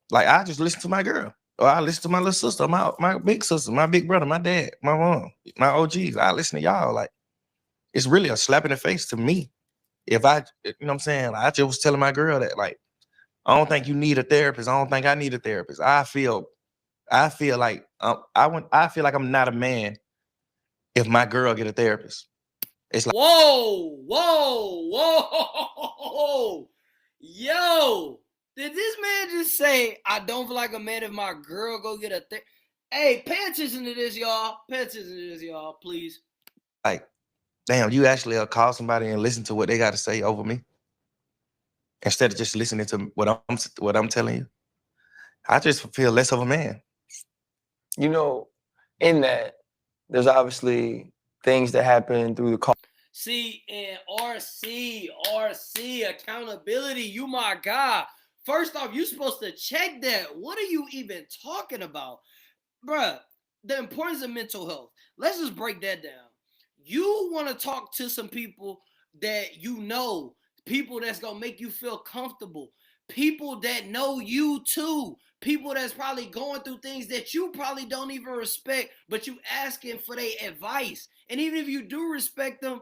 Like I just listen to my girl. Or I listen to my little sister, my big sister, my big brother, my dad, my mom, my OGs. I listen to y'all. Like it's really a slap in the face to me. If I, you know what I'm saying? Like, I just was telling my girl that, like, I don't think you need a therapist. I don't think I need a therapist. I feel like I feel like I'm not a man if my girl get a therapist. It's like whoa, yo, did this man just say I don't feel like a man if my girl go get a therapist? Hey, pay attention to this, y'all. Pay attention to this, y'all, please. Like, damn, you actually call somebody and listen to what they got to say over me instead of just listening to what I'm telling you. I just feel less of a man. You know, in that, there's obviously things that happen through the call. See, and RC, accountability, you my guy. First off, you supposed to check that. What are you even talking about? Bruh, the importance of mental health. Let's just break that down. You want to talk to some people that you know, people that's going to make you feel comfortable, people that know you too, people that's probably going through things that you probably don't even respect, but you asking for their advice. And even if you do respect them,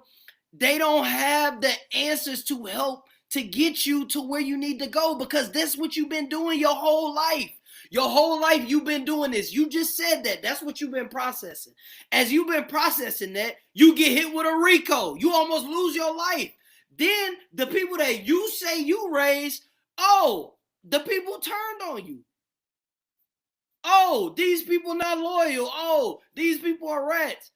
they don't have the answers to help to get you to where you need to go because that's what you've been doing your whole life. Your whole life you've been doing this. You just said that. That's what you've been processing. As you've been processing that, you get hit with a RICO. You almost lose your life. Then the people that you say you raised, oh, the people turned on you. Oh, these people not loyal. Oh, these people are rats.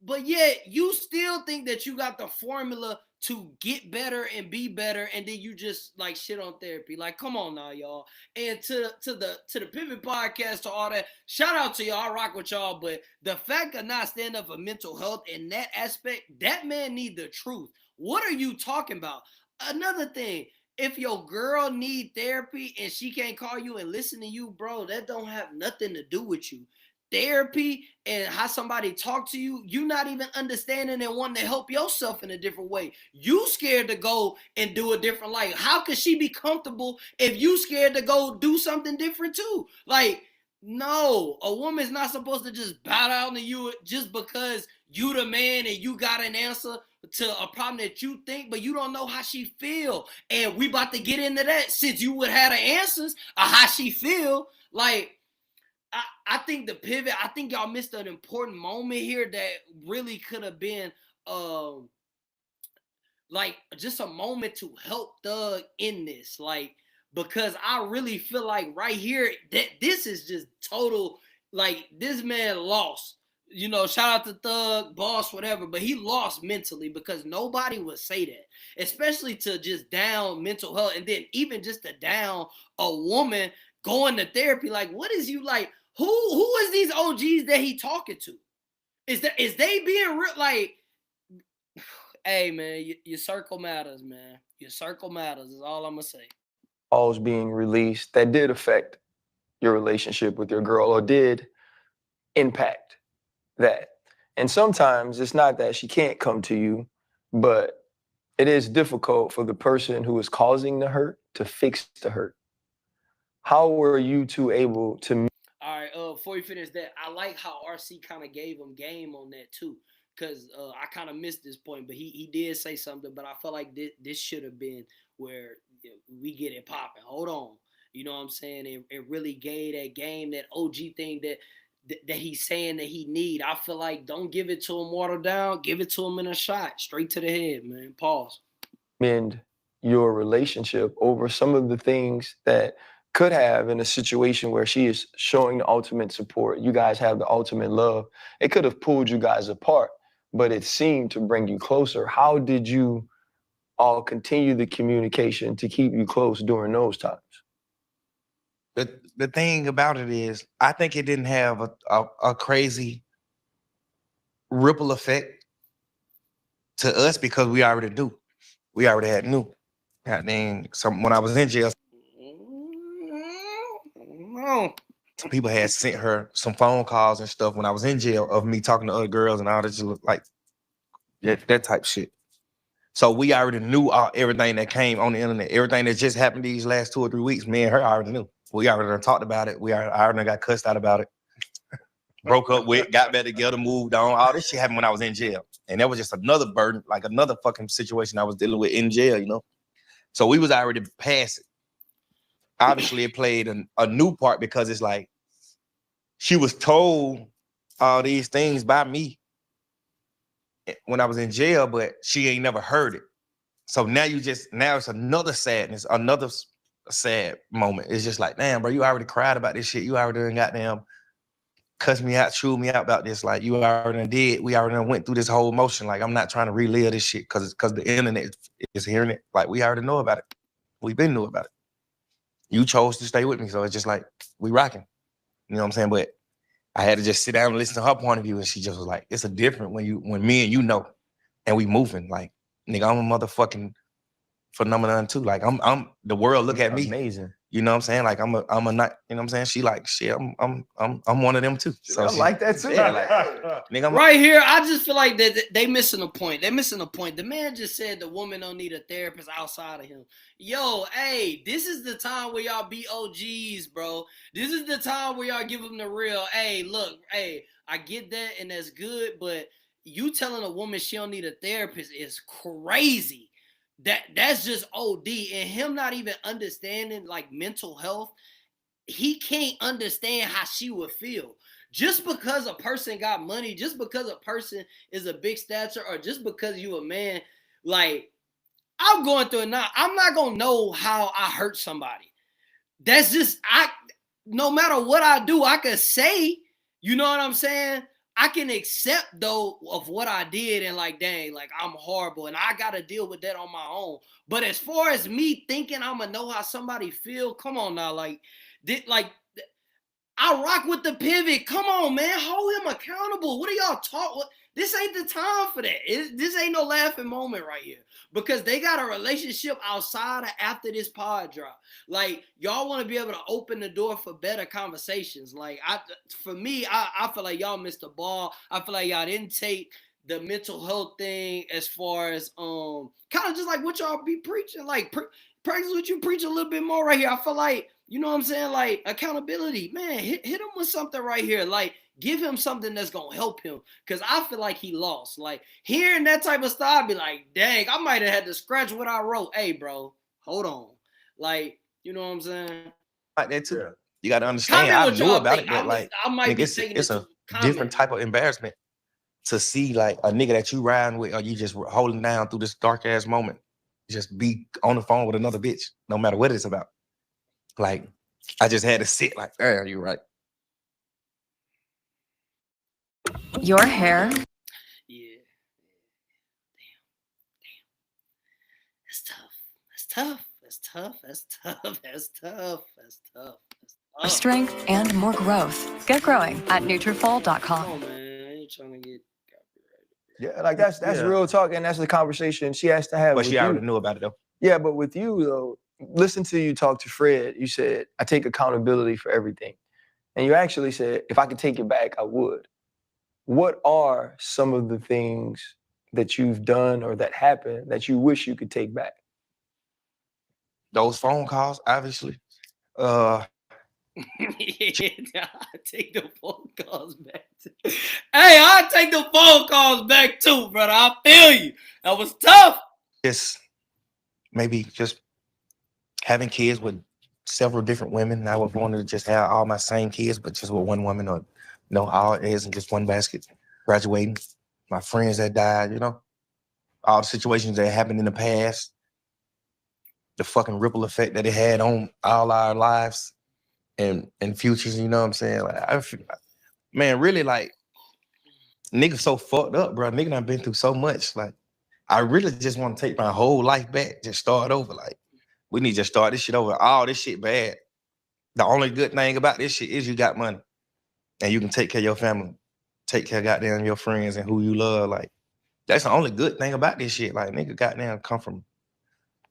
But yet you still think that you got the formula to get better and be better, and then you just like shit on therapy. Like, come on now, y'all. And to the Pivot Podcast, to all that, shout out to y'all. I rock with y'all. But the fact of not standing up for mental health in that aspect, that man need the truth. What are you talking about? Another thing, if your girl need therapy and she can't call you and listen to you, bro, that don't have nothing to do with you. Therapy and how somebody talk to you, you not even understanding and wanting to help yourself in a different way. You scared to go and do a different life. How could she be comfortable if you scared to go do something different too? Like, no, a woman's not supposed to just bow down to you just because you the man and you got an answer to a problem that you think, but you don't know how she feel. And we about to get into that since you would have the answers of how she feel. Like, I think the pivot, I think y'all missed an important moment here that really could have been like just a moment to help Thug in this. Like, because I really feel like right here that this is just total, like this man lost. You know, shout out to Thug, boss, whatever, but he lost mentally because nobody would say that, especially to just down mental health and then even just to down a woman going to therapy. Like, what is you like? Who is these OGs that he talking to? Is they being real? Like, hey man, your circle matters, man. Your circle matters is all I'm gonna say. Calls being released that did affect your relationship with your girl or did impact that. And sometimes it's not that she can't come to you, but it is difficult for the person who is causing the hurt to fix the hurt. How were you two able to? All right, before you finish that, I like how RC kind of gave him game on that too. Because I kind of missed this point, but he did say something. But I felt like this should have been where we get it popping. Hold on. You know what I'm saying? It really gave that game, that OG thing that he's saying that he need. I feel like don't give it to him watered down. Give it to him in a shot. Straight to the head, man. Pause. Mend your relationship over some of the things that could have in a situation where she is showing the ultimate support. You guys have the ultimate love. It could have pulled you guys apart, but it seemed to bring you closer. How did you all continue the communication to keep you close during those times? The thing about it is, I think it didn't have a crazy ripple effect to us because we already knew. We already knew. God dang, when I was in jail, some people had sent her some phone calls and stuff when I was in jail of me talking to other girls and all that, just like that type shit. So we already knew everything that came on the internet, everything that just happened these last 2 or 3 weeks. Me and her already knew. We already talked about it. I already got cussed out about it. Broke up with, got back together, moved on. All this shit happened when I was in jail. And that was just another burden, like another fucking situation I was dealing with in jail, you know? So we was already past it. Obviously, it played a new part because it's like she was told all these things by me when I was in jail, but she ain't never heard it. So now it's another sadness, another sad moment. It's just like, damn, bro, you already cried about this shit. You already done goddamn cussed me out, chewed me out about this. Like, you already done did. We already done went through this whole motion. Like, I'm not trying to relive this shit because the internet is hearing it. Like, we already know about it. We been knew about it. You chose to stay with me, so it's just like, we rocking. You know what I'm saying? But I had to just sit down and listen to her point of view, and she just was like, it's a different when me and you know, and we moving. Like, nigga, I'm a motherfucking phenomenon too. Like, I'm the world look at me. Amazing. You know what I'm saying? Like, I'm a not, you know what I'm saying? She like, shit, I'm one of them too. So I like that too. Yeah, like, nigga, Right here, I just feel like they missing a point. They're missing a point. The man just said the woman don't need a therapist outside of him. Yo, hey, this is the time where y'all be OGs, bro. This is the time where y'all give them the real. Hey, look, hey, I get that and that's good, but you telling a woman she don't need a therapist is crazy. That's just OD. And him not even understanding like mental health, he can't understand how she would feel. Just because a person got money, just because a person is a big stature, or just because you a man, like, I'm going through it now. I'm not gonna know how I hurt somebody. That's just no matter what I do, I can say, you know what I'm saying? I can accept though of what I did and like, dang, like I'm horrible and I gotta deal with that on my own. But as far as me thinking I'm gonna know how somebody feel, come on now, I rock with the pivot. Come on, man. Hold him accountable. What are y'all talking? This ain't the time for that. This ain't no laughing moment right here. Because they got a relationship outside of after this pod drop. Like, y'all want to be able to open the door for better conversations. Like, for me, I feel like y'all missed the ball. I feel like y'all didn't take the mental health thing as far as kind of just like what y'all be preaching. Like, practice what you preach a little bit more right here. I feel like, you know what I'm saying? Like, accountability. Man, hit him with something right here. Like, give him something that's going to help him. Because I feel like he lost. Like, hearing that type of stuff, I'd be like, dang, I might have had to scratch what I wrote. Hey, bro, hold on. Like, you know what I'm saying? Like that too. Yeah. You got to understand, I knew about it, but like, I might be it's a different type of embarrassment to see like a nigga that you riding with or you just holding down through this dark ass moment, just be on the phone with another bitch, no matter what it's about. Like, I just had to sit like, damn, you're right. Your hair. Yeah. Damn. That's tough. That's tough. More strength and more growth. Get growing at Nutrafol.com. Come on, man. I ain't trying to get copyrighted. Yeah, like that's real talk, and that's the conversation she has to have. But with she you. already knew about it though. Yeah, but with you though, listen to you talk to Fred. You said, I take accountability for everything. And you actually said, if I could take it back, I would. What are some of the things that you've done or that happened that you wish you could take back? Those phone calls, obviously. Yeah, I take the phone calls back. Hey, I take the phone calls back too, brother. I feel you. That was tough. Just maybe just having kids with several different women. I would want to just have all my same kids, but just with one woman, or all eggs in just one basket. Graduating, my friends that died, all the situations that happened in the past, the fucking ripple effect that it had on all our lives and futures. You know what I'm saying? Like, man, really, like, niggas so fucked up, bro. Nigga done been through so much. Like, I really just want to take my whole life back, just start over. Like, we need to start this shit over. All this shit bad. The only good thing about this shit is you got money and you can take care of your family, take care of goddamn your friends and who you love. Like, that's the only good thing about this shit. Like, nigga goddamn come from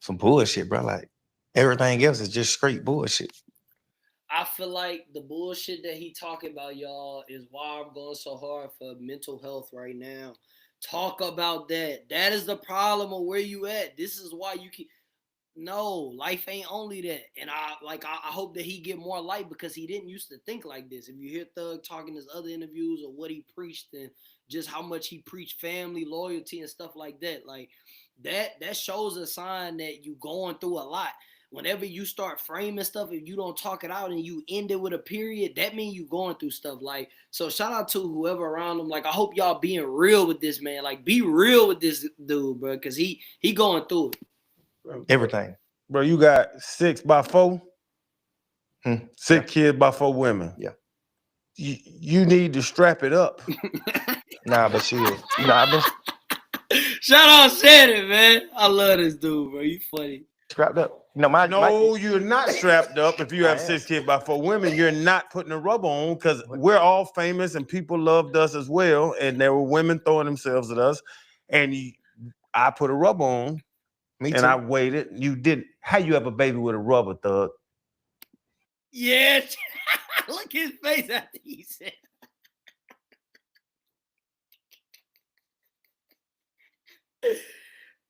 some bullshit, bro. Like, everything else is just straight bullshit. I feel like the bullshit that he talking about, y'all, is why I'm going so hard for mental health right now. Talk about that. That is the problem of where you at. This is why you can. No, life ain't only that. And I hope that he get more light because he didn't used to think like this. If you hear Thug talking his other interviews or what he preached and just how much he preached family, loyalty, and stuff like that, like that shows a sign that you going through a lot. Whenever you start framing stuff, if you don't talk it out and you end it with a period, that means you going through stuff. Like, so shout out to whoever around him. Like, I hope y'all being real with this man. Like, be real with this dude, bro, because he going through it. Everything. Bro, you got 6 by 4? 6 kids by 4 women. Yeah. You need to strap it up. Nah, but shit. I've been Shout out Shannon, man. I love this dude, bro. You funny. strapped up. You're not strapped up. If you have 6 kids by 4 women, you're not putting a rubber on because we're all famous and people loved us as well. And there were women throwing themselves at us. And I put a rubber on. Me and too. I waited. You didn't. How you have a baby with a rubber, Thug? Yeah. Look his face after he said.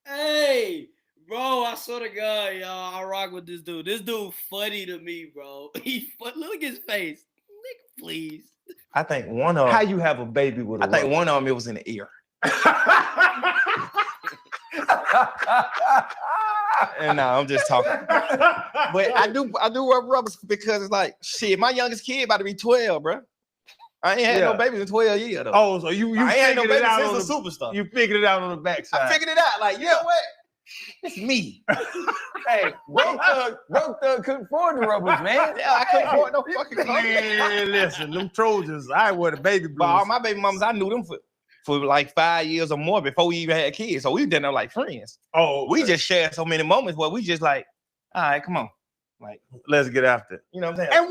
Hey, bro, I swear to God, y'all, I rock with this dude. This dude funny to me, bro. Look at his face. Nigga, please. I think one of How you have a baby with a rubber? I think one of them, it was in the ear. And no, I'm just talking. But I do wear rubbers because it's like, shit, my youngest kid about to be 12, bro. I ain't had no babies in 12 years, though. Oh, so you I ain't had no figured it babies out since a superstar. You figured it out on the backside. I figured it out. Like, you know what? It's me. Hey, broke thug couldn't afford the rubbers, man. Yeah, I couldn't afford no fucking clothes. Man, listen, them Trojans, I wear the baby blues. But all my baby mamas, I knew them for like 5 years or more before we even had kids. So we did them like friends. Oh, we just shared so many moments where we just like, all right, come on. Like, let's get after it. You know what I'm saying?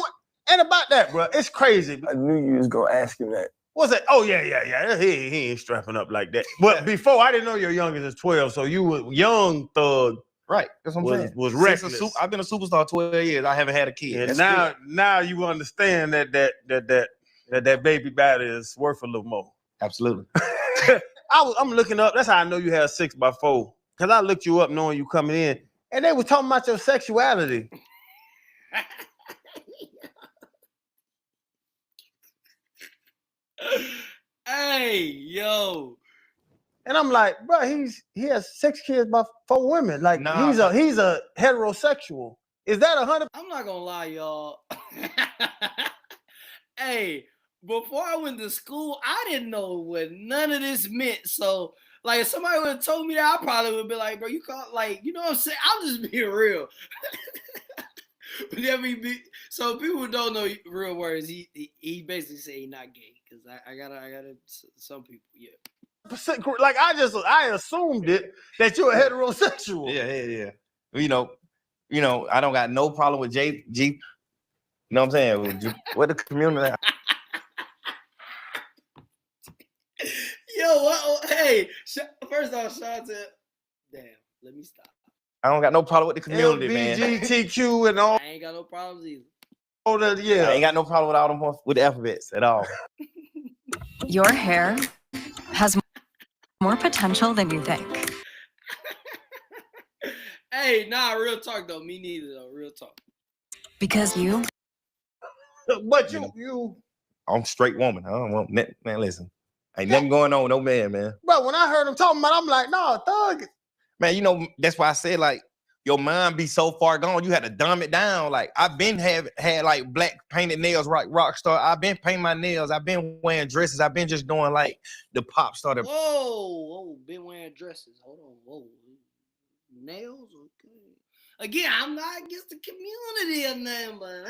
And about that, bro, it's crazy. I knew you was gonna ask him that. What's that? Oh, yeah. He ain't strapping up like that. But before, I didn't know your youngest is 12, so you were young Thug. Right. That's what I'm saying. Was reckless. I've been a superstar 12 years. I haven't had a kid. And now you understand that baby batter is worth a little more. Absolutely. I'm looking up. That's how I know you had 6 by 4. Because I looked you up knowing you coming in, and they were talking about your sexuality. Hey, yo. And I'm like, bro, he has 6 kids by 4 women. Like, he's a heterosexual. Is that 100? I'm not gonna lie, y'all. Hey, before I went to school, I didn't know what none of this meant. So, like, if somebody would have told me that, I probably would be like, bro, you can't, like, you know what I'm saying? I'm just being real. But so people who don't know real words, he basically said he's not gay. Because I gotta some people, yeah. Like, I assumed it that you're a heterosexual. Yeah. You know, I don't got no problem with G. You know what I'm saying? What the community? Yo, hey, first off, shout out to. Damn, let me stop. I don't got no problem with the community, man. LGBTQ and all. I ain't got no problems either. Oh, yeah. I ain't got no problem with all them with the alphabets at all. Your hair has more potential than you think. Hey, nah, real talk though. Me neither though. Real talk. Because you But You know. you, I'm a straight woman. I don't want man. Listen, ain't nothing going on with no man, man. bro, when I heard him talking about it, I'm like, no, thug. Man, you know that's why I said like your mind be so far gone. You had to dumb it down. Like I've been had like black painted nails, like rock star. I've been painting my nails. I've been wearing dresses. I've been just doing like the pop star. Whoa, been wearing dresses. Hold on, whoa. Nails? Okay. Again, I'm not against the community or nothing, but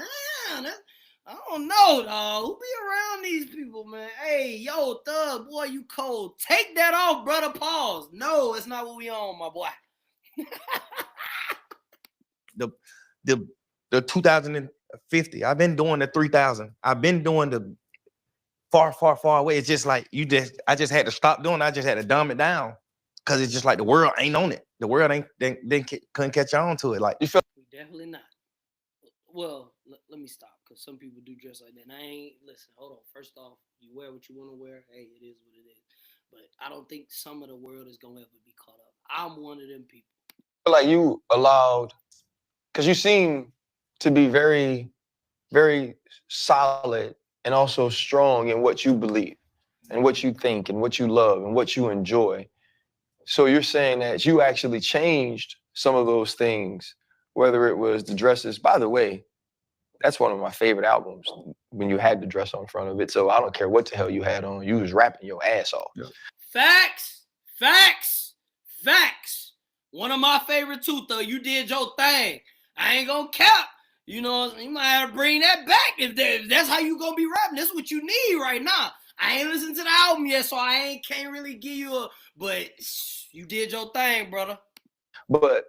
I don't know, dog. Who be around these people, man? Hey, yo, thug, boy, you cold. Take that off, brother. Pause. No, it's not what we on, my boy. The 2050. I've been doing the 3000. I've been doing the far away. It's just like I just had to stop doing it. I just had to dumb it down. Cause it's just like the world ain't on it. The world couldn't catch on to it. Like you feel We definitely not. Well, let me stop, because some people do dress like that. And I ain't, listen, hold on. First off, you wear what you want to wear. Hey, it is what it is. But I don't think some of the world is going to ever be caught up. I'm one of them people. Like you allowed, because you seem to be very, very solid and also strong in what you believe and what you think and what you love and what you enjoy. So you're saying that you actually changed some of those things, whether it was the dresses. By the way, that's one of my favorite albums when you had the dress on front of it. So I don't care what the hell you had on. You was rapping your ass off. Yeah. Facts. Facts. Facts. One of my favorite too, though. You did your thing. I ain't gonna cap. You know, you might have to bring that back if that's how you gonna be rapping. That's what you need right now. I ain't listened to the album yet, so I can't really give you a. But you did your thing, brother. But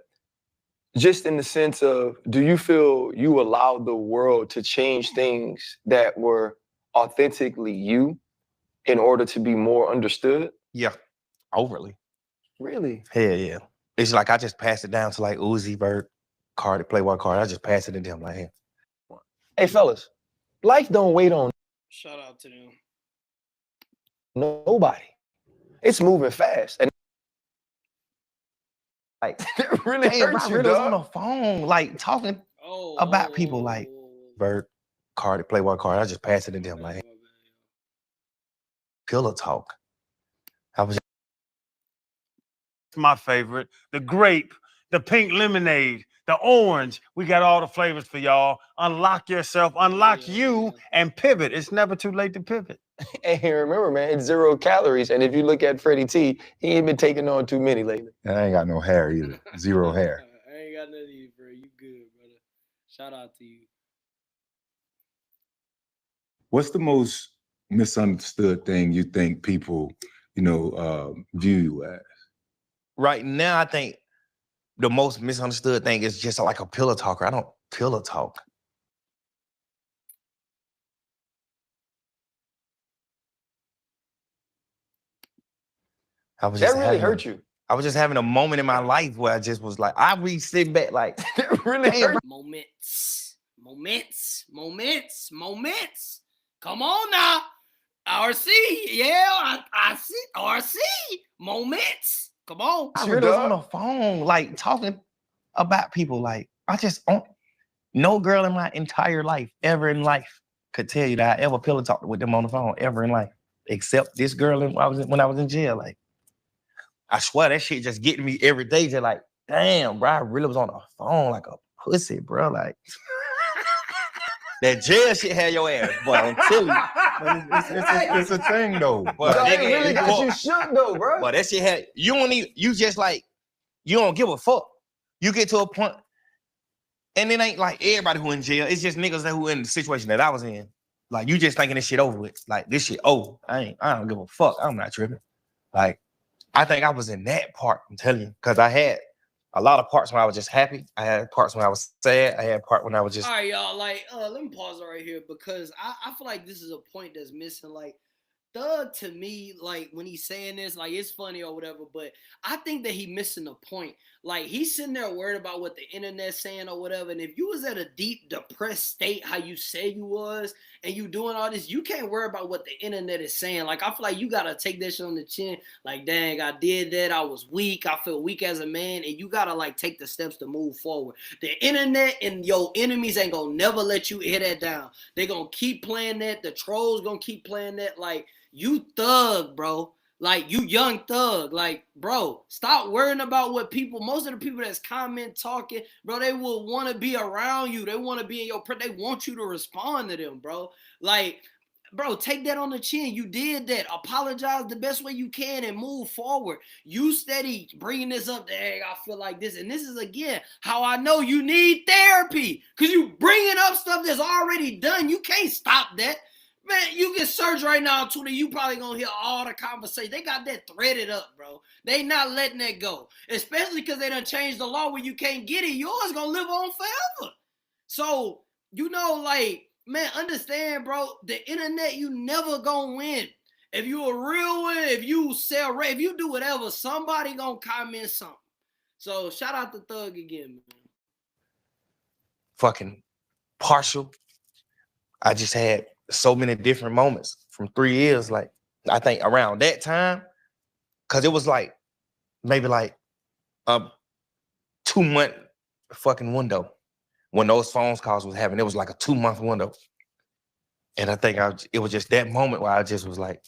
just in the sense of, do you feel you allowed the world to change things that were authentically you in order to be more understood? yeah, overly. Really? Hell yeah. It's like I just passed it down to like Uzi Vert, Cardi, Playboy Cardi. I just passed it to them like, Hey, fellas, life don't wait on Shout out to them. nobody. It's moving fast. And like, it really hey, hurts I you, really was on dog. the phone, like talking about people like Vert, Cardi, Playboy Cardi. I just passed it to them like, pillow talk. I was My favorite, the grape, the pink lemonade, the orange. We got all the flavors for y'all. Unlock yourself, unlock you, and pivot. It's never too late to pivot. And remember, man, it's 0 calories. And if you look at Freddie T, he ain't been taking on too many lately. And I ain't got no hair either. 0 hair. I ain't got nothing either, bro. You good, brother. Shout out to you. What's the most misunderstood thing you think people, view you as? right now, I think the most misunderstood thing is just like a pillow talker. I don't pillow talk. I was just That really hurt you. I was just having a moment in my life where I just was like, I be sitting back like, That really hurt. Moments. Come on now. RC. Yeah, I see. RC. Moments. Come on. I really was on the phone, like talking about people. Like, I just no girl in my entire life, ever in life, could tell you that I ever pillow talked with them on the phone, ever in life, except this girl when I was in jail. Like, I swear that shit just getting me every day. Just like, damn, bro, I really was on the phone like a pussy, bro. Like, that jail shit had your ass, boy. I'm telling you. It's a thing though. But No, it really got you shook though, bro. But that shit had you just like, you don't give a fuck. You get to a point, and it ain't like everybody who in jail. It's just niggas who in the situation that I was in. Like, you just thinking this shit over with. Like, this shit over. I don't give a fuck. I'm not tripping. Like, I think I was in that part, I'm telling you, because I had a lot of parts when I was just happy. I had parts when I was sad. I had part when I was just. All right, y'all. Like, let me pause it right here, because I feel like this is a point that's missing. Like, Thug to me, like when he's saying this, like it's funny or whatever, but I think that he missing the point. Like he's sitting there worried about what the internet's saying or whatever. And if you was at a deep depressed state, how you say you was, and you doing all this, you can't worry about what the internet is saying. Like I feel like you gotta take that shit on the chin. Like, dang, I did that. I was weak. I feel weak as a man, and you gotta like take the steps to move forward. The internet and your enemies ain't gonna never let you hit that down. They gonna keep playing that. The trolls gonna keep playing that. Like. You thug, bro. Like, you young thug. Like, bro, stop worrying about what people, most of the people that's comment talking, bro, they will want to be around you. They want to be in your, they want you to respond to them, bro. Like, bro, take that on the chin. You did that. Apologize the best way you can and move forward. You steady bringing this up to, hey, I feel like this. And this is, again, how I know you need therapy. Because you bringing up stuff that's already done. You can't stop that. Man, you can search right now on Twitter. You probably gonna hear all the conversation. They got that threaded up, bro. They not letting that go. Especially because they done changed the law where you can't get it. Yours gonna live on forever. So, you know, like, man, understand, bro. The internet, you never gonna win. If you a real one, if you sell, if you do whatever, somebody gonna comment something. So, shout out to Thug again, man. Fucking partial. I just had so many different moments from 3 years. Like, I think around that time, because it was like maybe like a 2-month fucking window when those phone calls was happening. It was like a 2-month window. And I think it was just that moment where I just was like,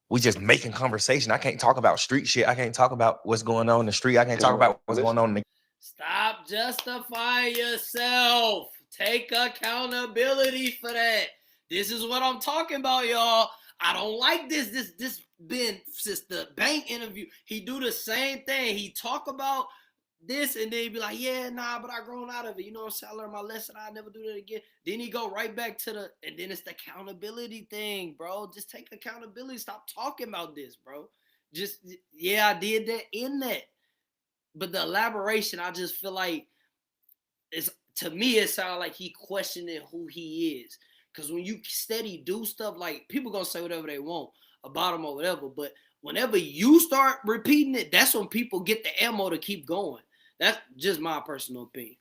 we just making conversation. I can't talk about street shit. I can't talk about what's going on in the street. I can't talk about what's going on in the... Stop justifying yourself. Take accountability for that. This is what I'm talking about, y'all. I don't like this. This been since the bank interview. He do the same thing. He talk about this and then he be like, yeah, nah, but I grown out of it. You know what I'm saying? I learned my lesson. I'll never do that again. Then he go right back to and then it's the accountability thing, bro. Just take accountability. Stop talking about this, bro. Just, yeah, I did that in that. But the elaboration, I just feel like it's, to me, it sounds like he questioning who he is. Because when you steady do stuff, like, people going to say whatever they want about him or whatever. But whenever you start repeating it, that's when people get the ammo to keep going. That's just my personal opinion.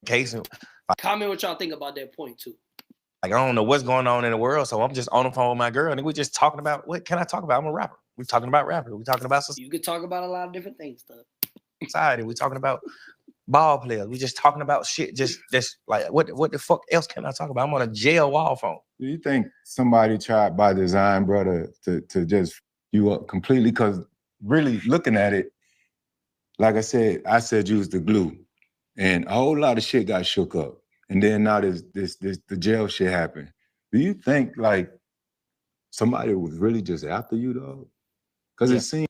Comment what y'all think about that point, too. Like, I don't know what's going on in the world, so I'm just on the phone with my girl, and we're just talking about, what can I talk about? I'm a rapper. We're talking about rappers. We're talking about society. You could talk about a lot of different things, though. We're talking about ball players. We're just talking about shit. Just like, what the fuck else can I talk about? I'm on a jail wall phone. Do you think somebody tried by design, brother, to just you up completely? Because really looking at it, like I said you was the glue, and a whole lot of shit got shook up, and then now the jail shit happened. Do you think like somebody was really just after you, though? Because it seemed.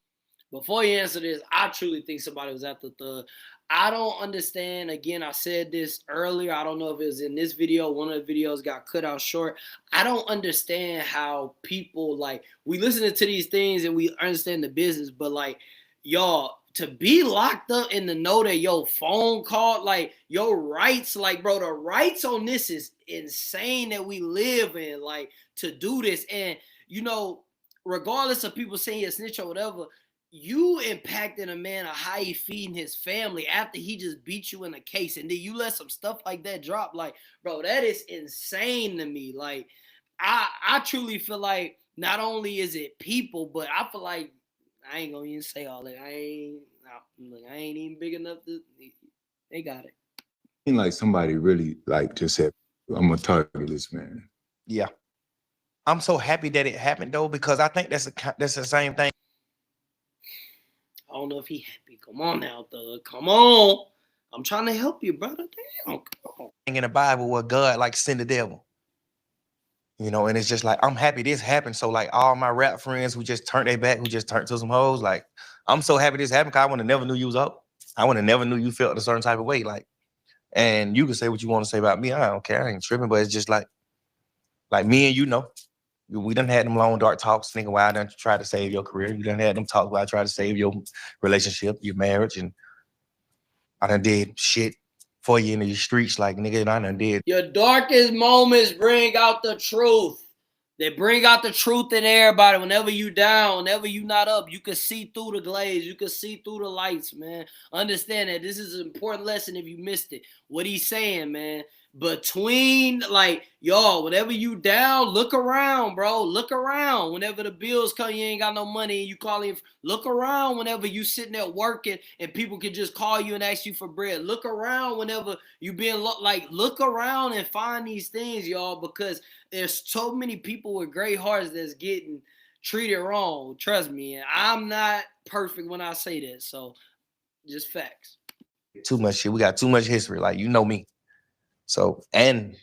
Before you answer this, I truly think somebody was after Thug. I don't understand. Again, I said this earlier. I don't know if it was in this video. One of the videos got cut out short. I don't understand how people, like, we listen to these things and we understand the business, but, like, y'all, to be locked up and to know that your phone call, like, your rights, like, bro, the rights on this is insane that we live in, like, to do this. And, you know, regardless of people saying you're a snitch or whatever, you impacting a man of how he feeding his family after he just beat you in a case, and then you let some stuff like that drop. Like, bro, that is insane to me. Like, I truly feel like not only is it people, but I feel like I ain't gonna even say all that. I ain't even big enough to. They got it. Seemed like somebody really like just said, "I'm gonna target this man." Yeah, I'm so happy that it happened though, because I think that's the same thing. I don't know if he happy. Come on now, Thug. Come on. I'm trying to help you, brother. Damn, come on. In the Bible where God like send the devil. You know, and it's just like, I'm happy this happened. So like all my rap friends who just turned their back, who just turned to some hoes, like, I'm so happy this happened because I would have never knew you was up. I would have never knew you felt a certain type of way. Like, and you can say what you want to say about me. I don't care. I ain't tripping, but it's just like me and you know. We done had them long, dark talks, nigga, why I done try to save your career. You done had them talks where I try to save your relationship, your marriage, and I done did shit for you in the streets, like, nigga, and I done did. Your darkest moments bring out the truth. They bring out the truth in everybody. Whenever you down, whenever you not up, you can see through the glaze. You can see through the lights, man. Understand that this is an important lesson if you missed it. What he's saying, man. Between, like, y'all, whenever you down, look around, bro. Look around. Whenever the bills come, you ain't got no money and you call him. Look around whenever you sitting there working and people can just call you and ask you for bread. Look around whenever you being, like, look around and find these things, y'all, because there's so many people with great hearts that's getting treated wrong. Trust me. And I'm not perfect when I say that. So, just facts. Too much shit. We got too much history. Like, you know me. So, and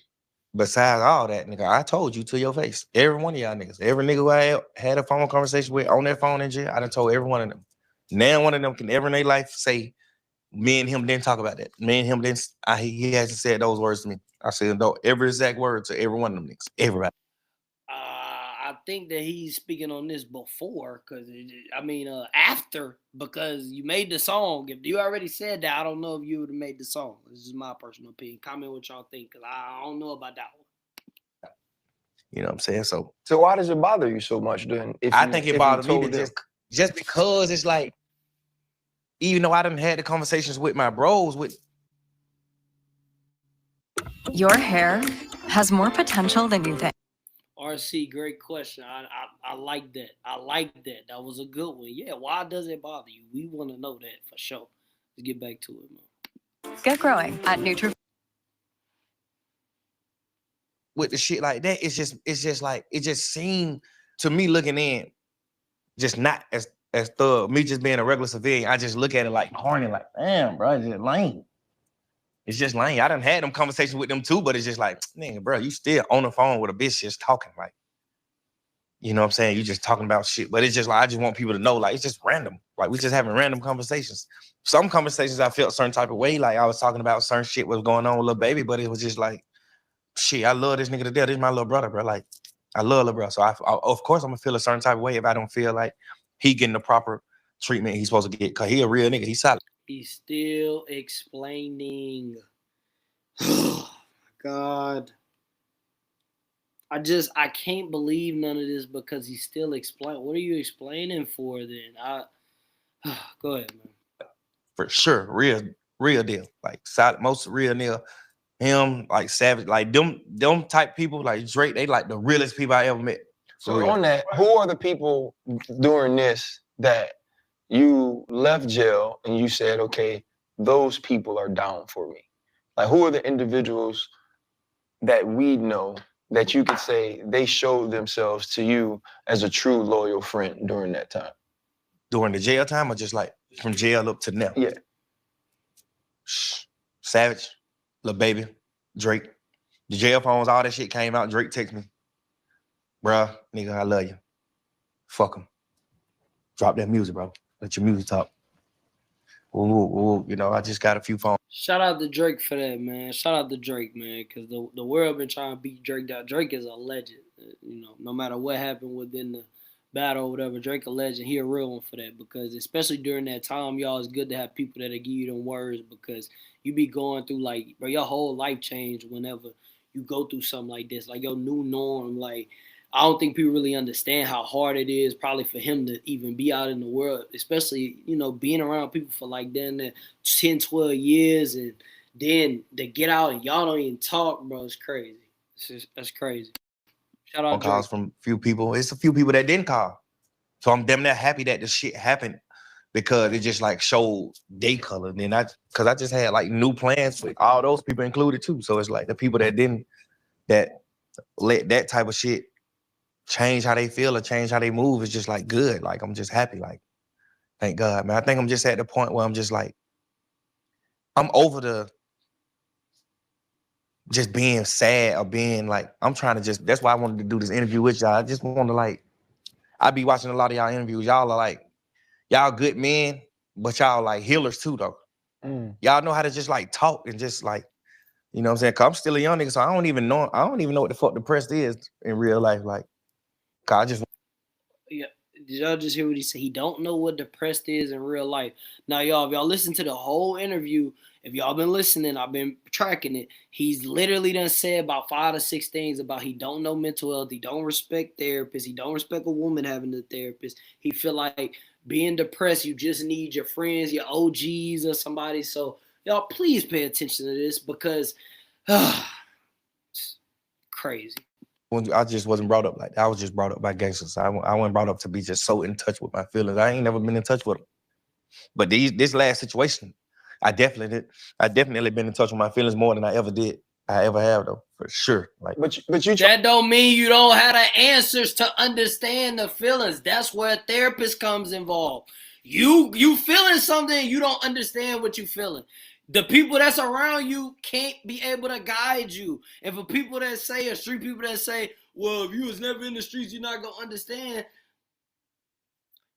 besides all that, nigga, I told you to your face. Every one of y'all niggas. Every nigga who I had a phone conversation with on their phone in jail, I done told every one of them. Now one of them can ever in their life say, me and him didn't talk about that. Me and him didn't, he hasn't said those words to me. I said, no, every exact word to every one of them niggas. Everybody. I think that he's speaking on this before, after, because you made the song. If you already said that, I don't know if you would have made the song. This is my personal opinion. Comment what y'all think, because I don't know about that one. You know what I'm saying? So why does it bother you so much then? I think it bothered me just because it's like, even though I done had the conversations with my bros, Your hair has more potential than you think. RC, great question. I like that. I like that. That was a good one. Yeah, why does it bother you? We want to know that for sure. Let's get back to it, man. Get growing at Linktree. with the shit like that, it's just like, it just seemed to me looking in, just not as thug. Me just being a regular civilian, I just look at it like corny, like, damn, bro, it's just lame. It's just lame. I done had them conversations with them too, but it's just like, nigga, bro, you still on the phone with a bitch just talking, like, you know what I'm saying? You just talking about shit. But it's just like, I just want people to know, like, it's just random. Like, we just having random conversations. Some conversations I felt a certain type of way, like I was talking about certain shit was going on with Lil Baby, but it was just like, shit, I love this nigga to death. This is my little brother, bro. Like, I love Lil Bro. So I of course I'm gonna feel a certain type of way if I don't feel like he getting the proper treatment he's supposed to get. Cause he a real nigga. He's solid. He's still explaining. God. I can't believe none of this because he's still explaining. What are you explaining for then? Go ahead, man. For sure. Real deal. Like solid, most real deal. Him, like Savage, like them type people, like Drake, they like the realest people I ever met. So on that, who are the people during this that you left jail and you said, okay, those people are down for me? Like, who are the individuals that we know that you could say they showed themselves to you as a true loyal friend during that time? During the jail time or just like from jail up to now? Yeah. Savage, Lil Baby, Drake. The jail phones, all that shit came out. Drake texted me, bruh, nigga, I love you. Fuck him. Drop that music, bro. Let your music talk. Ooh, you know, I just got a few phones. Shout out to Drake for that, man. Shout out to Drake, man, because the world been trying to beat Drake down. Drake is a legend. You know, no matter what happened within the battle or whatever, Drake a legend. He a real one for that, because especially during that time, y'all, it's good to have people that'll give you them words, because you be going through, like, bro, your whole life changed whenever you go through something like this, like your new norm. Like, I don't think people really understand how hard it is probably for him to even be out in the world, especially, you know, being around people for like 10, 12 years, and then to get out and y'all don't even talk, bro, it's crazy. That's crazy. Shout out calls Drake. from few people. It's a few people that didn't call. So I'm damn near happy that this shit happened, because it just like showed day color. And then because I just had like new plans with all those people included too. So it's like the people that didn't, that let that type of shit change how they feel or change how they move, is just like good. Like, I'm just happy. Like, thank God, man. I think I'm just at the point where I'm just like, I'm over the just being sad or being like, I'm trying to just, that's why I wanted to do this interview with y'all. I just want to, like, I be watching a lot of y'all interviews. Y'all are like, y'all good men, but y'all like healers too, though. Y'all know how to just like talk and just like, you know what I'm saying? Cause I'm still a young nigga, so I don't even know what the fuck depressed is in real life. Like, cause I just. Yeah, Did y'all just hear what he said? He don't know what depressed is in real life. Now, y'all, if y'all listen to the whole interview, if y'all been listening, I've been tracking it. He's literally done said about 5 to 6 things about he don't know mental health. He don't respect therapists. He don't respect a woman having a therapist. He feel like being depressed, you just need your friends, your OGs or somebody. So y'all, please pay attention to this because it's crazy. I just wasn't brought up like that. I was just brought up by gangsters. I wasn't brought up to be just so in touch with my feelings. I ain't never been in touch with them. But this last situation, I definitely been in touch with my feelings more than I ever have though, for sure. Like, but you that don't mean you don't have the answers to understand the feelings. That's where a therapist comes involved. You feeling something, you don't understand what you feeling. The people that's around you can't be able to guide you. And for people that say, or street people that say, well, if you was never in the streets, you're not gonna understand.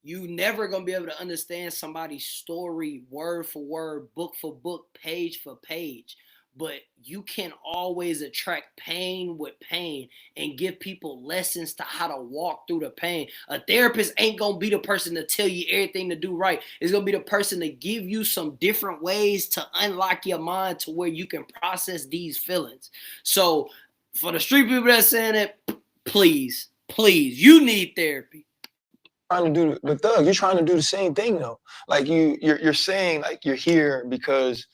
You never gonna be able to understand somebody's story word for word, book for book, page for page. But you can always attract pain with pain and give people lessons to how to walk through the pain. A therapist ain't gonna be the person to tell you everything to do right. It's gonna be the person to give you some different ways to unlock your mind to where you can process these feelings. So for the street people that's saying it, please, you need therapy. trying to do the thug. You're trying to do the same thing though. Like you're saying like you're here because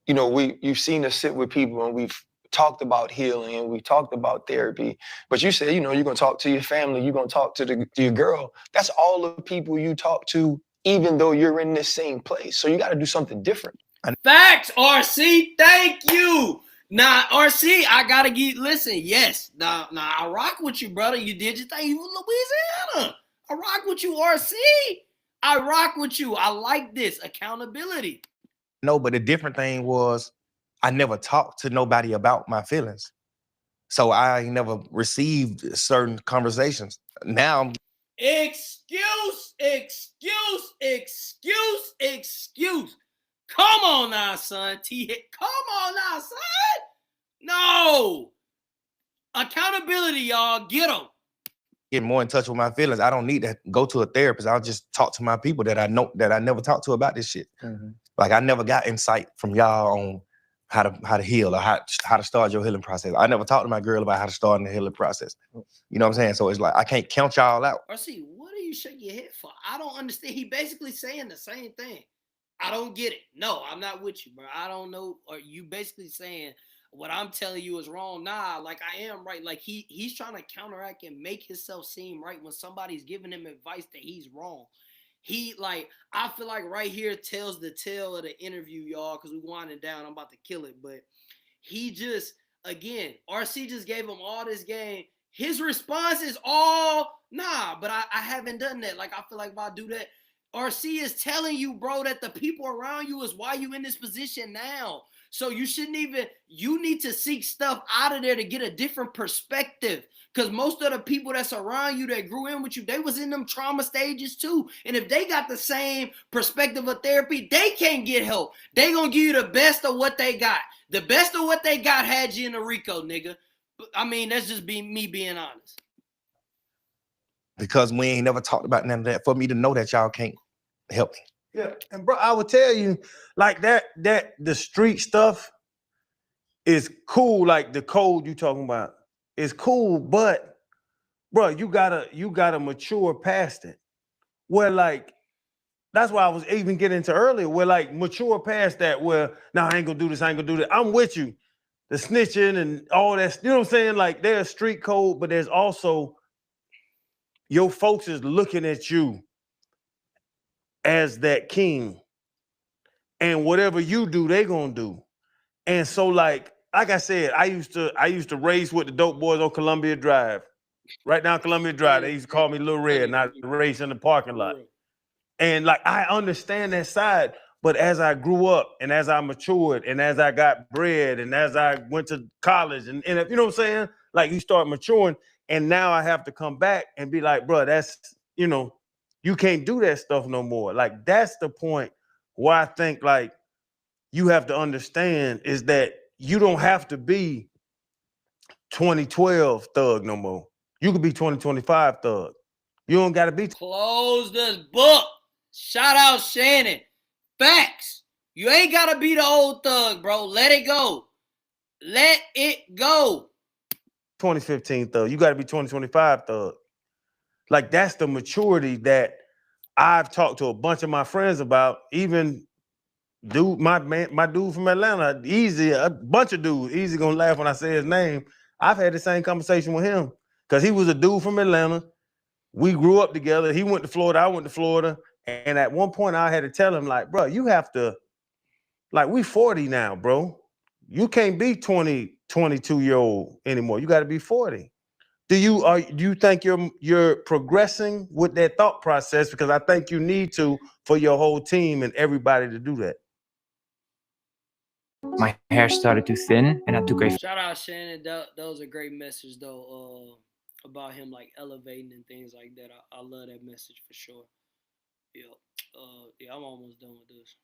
you've seen us sit with people and we've talked about healing and we talked about therapy. But you said, you're gonna talk to your family, you're gonna talk to your girl. That's all the people you talk to, even though you're in this same place. So you got to do something different. Facts, RC. Thank you. Now, RC, I gotta listen. Yes, now I rock with you, brother. You did your thing. You from Louisiana. I rock with you, RC. I rock with you. I like this accountability. no, but the different thing was I never talked to nobody about my feelings. So I never received certain conversations. Now Excuse. Come on now, son. Come on now, son. No. Accountability, y'all. Get them. get more in touch with my feelings. I don't need to go to a therapist. I'll just talk to my people that I know that I never talked to about this shit. Mm-hmm. Like I never got insight from y'all on how to heal or how to start your healing process. I never talked to my girl about how to start in the healing process. You know what I'm saying? So it's like I can't count y'all out. RC, what are you shaking your head for? I don't understand. He basically saying the same thing. I don't get it. No, I'm not with you, bro. I don't know. Or you basically saying what I'm telling you is wrong. Nah, like I am right. Like he's trying to counteract and make himself seem right when somebody's giving him advice that he's wrong. I feel like right here tells the tale of the interview, y'all, because we winding down. I'm about to kill it. But he just, again, RC just gave him all this game. His response is all, nah, but I haven't done that. Like, I feel like if I do that, RC is telling you, bro, that the people around you is why you in this position now. So you need to seek stuff out of there to get a different perspective. Because most of the people that's around you that grew in with you, they was in them trauma stages too. And if they got the same perspective of therapy, they can't get help. They gonna give you the best of what they got. The best of what they got had you in a Rico, nigga. I mean, that's just me being honest. Because we ain't never talked about none of that for me to know that y'all can't help me. Yeah, and bro, I would tell you, like that the street stuff is cool. Like the code you talking about is cool, but bro, you gotta mature past it. Where like that's why I was even getting into earlier. Where like mature past that. Where now I ain't gonna do this. I ain't gonna do that. I'm with you. The snitching and all that. You know what I'm saying? Like there's street code, but there's also your folks is looking at you as that king. And whatever you do, they gonna do. And so like I said, I used to race with the dope boys on Columbia Drive. Right down Columbia Drive. They used to call me Lil Red, and I race in the parking lot. And like I understand that side, but as I grew up and as I matured and as I got bread and as I went to college and you know what I'm saying? Like you start maturing, and now I have to come back and be like, bro, that's, you can't do that stuff no more. Like that's the point where I think like you have to understand is that you don't have to be 2012 thug no more. You could be 2025 thug. You don't gotta be. Close this book. Shout out Shannon. Facts. You ain't gotta be the old thug, bro. Let it go. Let it go. 2015 thug. You gotta be 2025 thug. Like that's the maturity that I've talked to a bunch of my friends about. Even dude, my dude from Atlanta, Easy, a bunch of dudes. Easy gonna laugh when I say his name. I've had the same conversation with him because he was a dude from Atlanta. We grew up together. He went to Florida. I went to Florida. And at one point, I had to tell him, like, bro, you have to, like, we 40 now, bro. You can't be 20, 22-year-old anymore. You got to be 40. Do you think you're progressing with that thought process? Because I think you need to for your whole team and everybody to do that. My hair started to thin, and I took a Shout out Shannon. That was a great message though. About him like elevating and things like that. I love that message for sure. Yeah. Yeah, I'm almost done with this.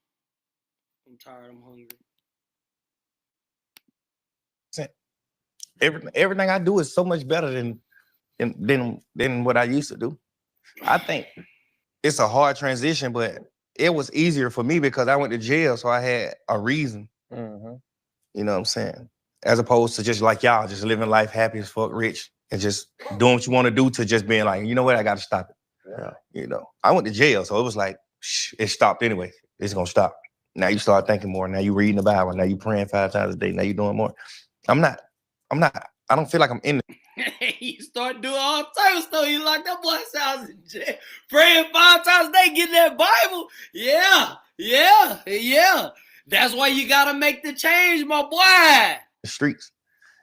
I'm tired. I'm hungry. Everything I do is so much better than what I used to do. I think it's a hard transition, but it was easier for me because I went to jail, so I had a reason. Mm-hmm. You know what I'm saying? As opposed to just like y'all, just living life happy as fuck, rich, and just doing what you want to do to just being like, you know what, I got to stop it. Yeah. You know, I went to jail, so it was like, it stopped anyway. It's gonna stop. Now you start thinking more. Now you reading the Bible. Now you praying 5 times a day. Now you doing more. I don't feel like I'm in You start doing all types of stuff. You like that boy sounds in jail. Praying 5 times a day, getting that Bible. Yeah. That's why you gotta make the change, my boy. the streets.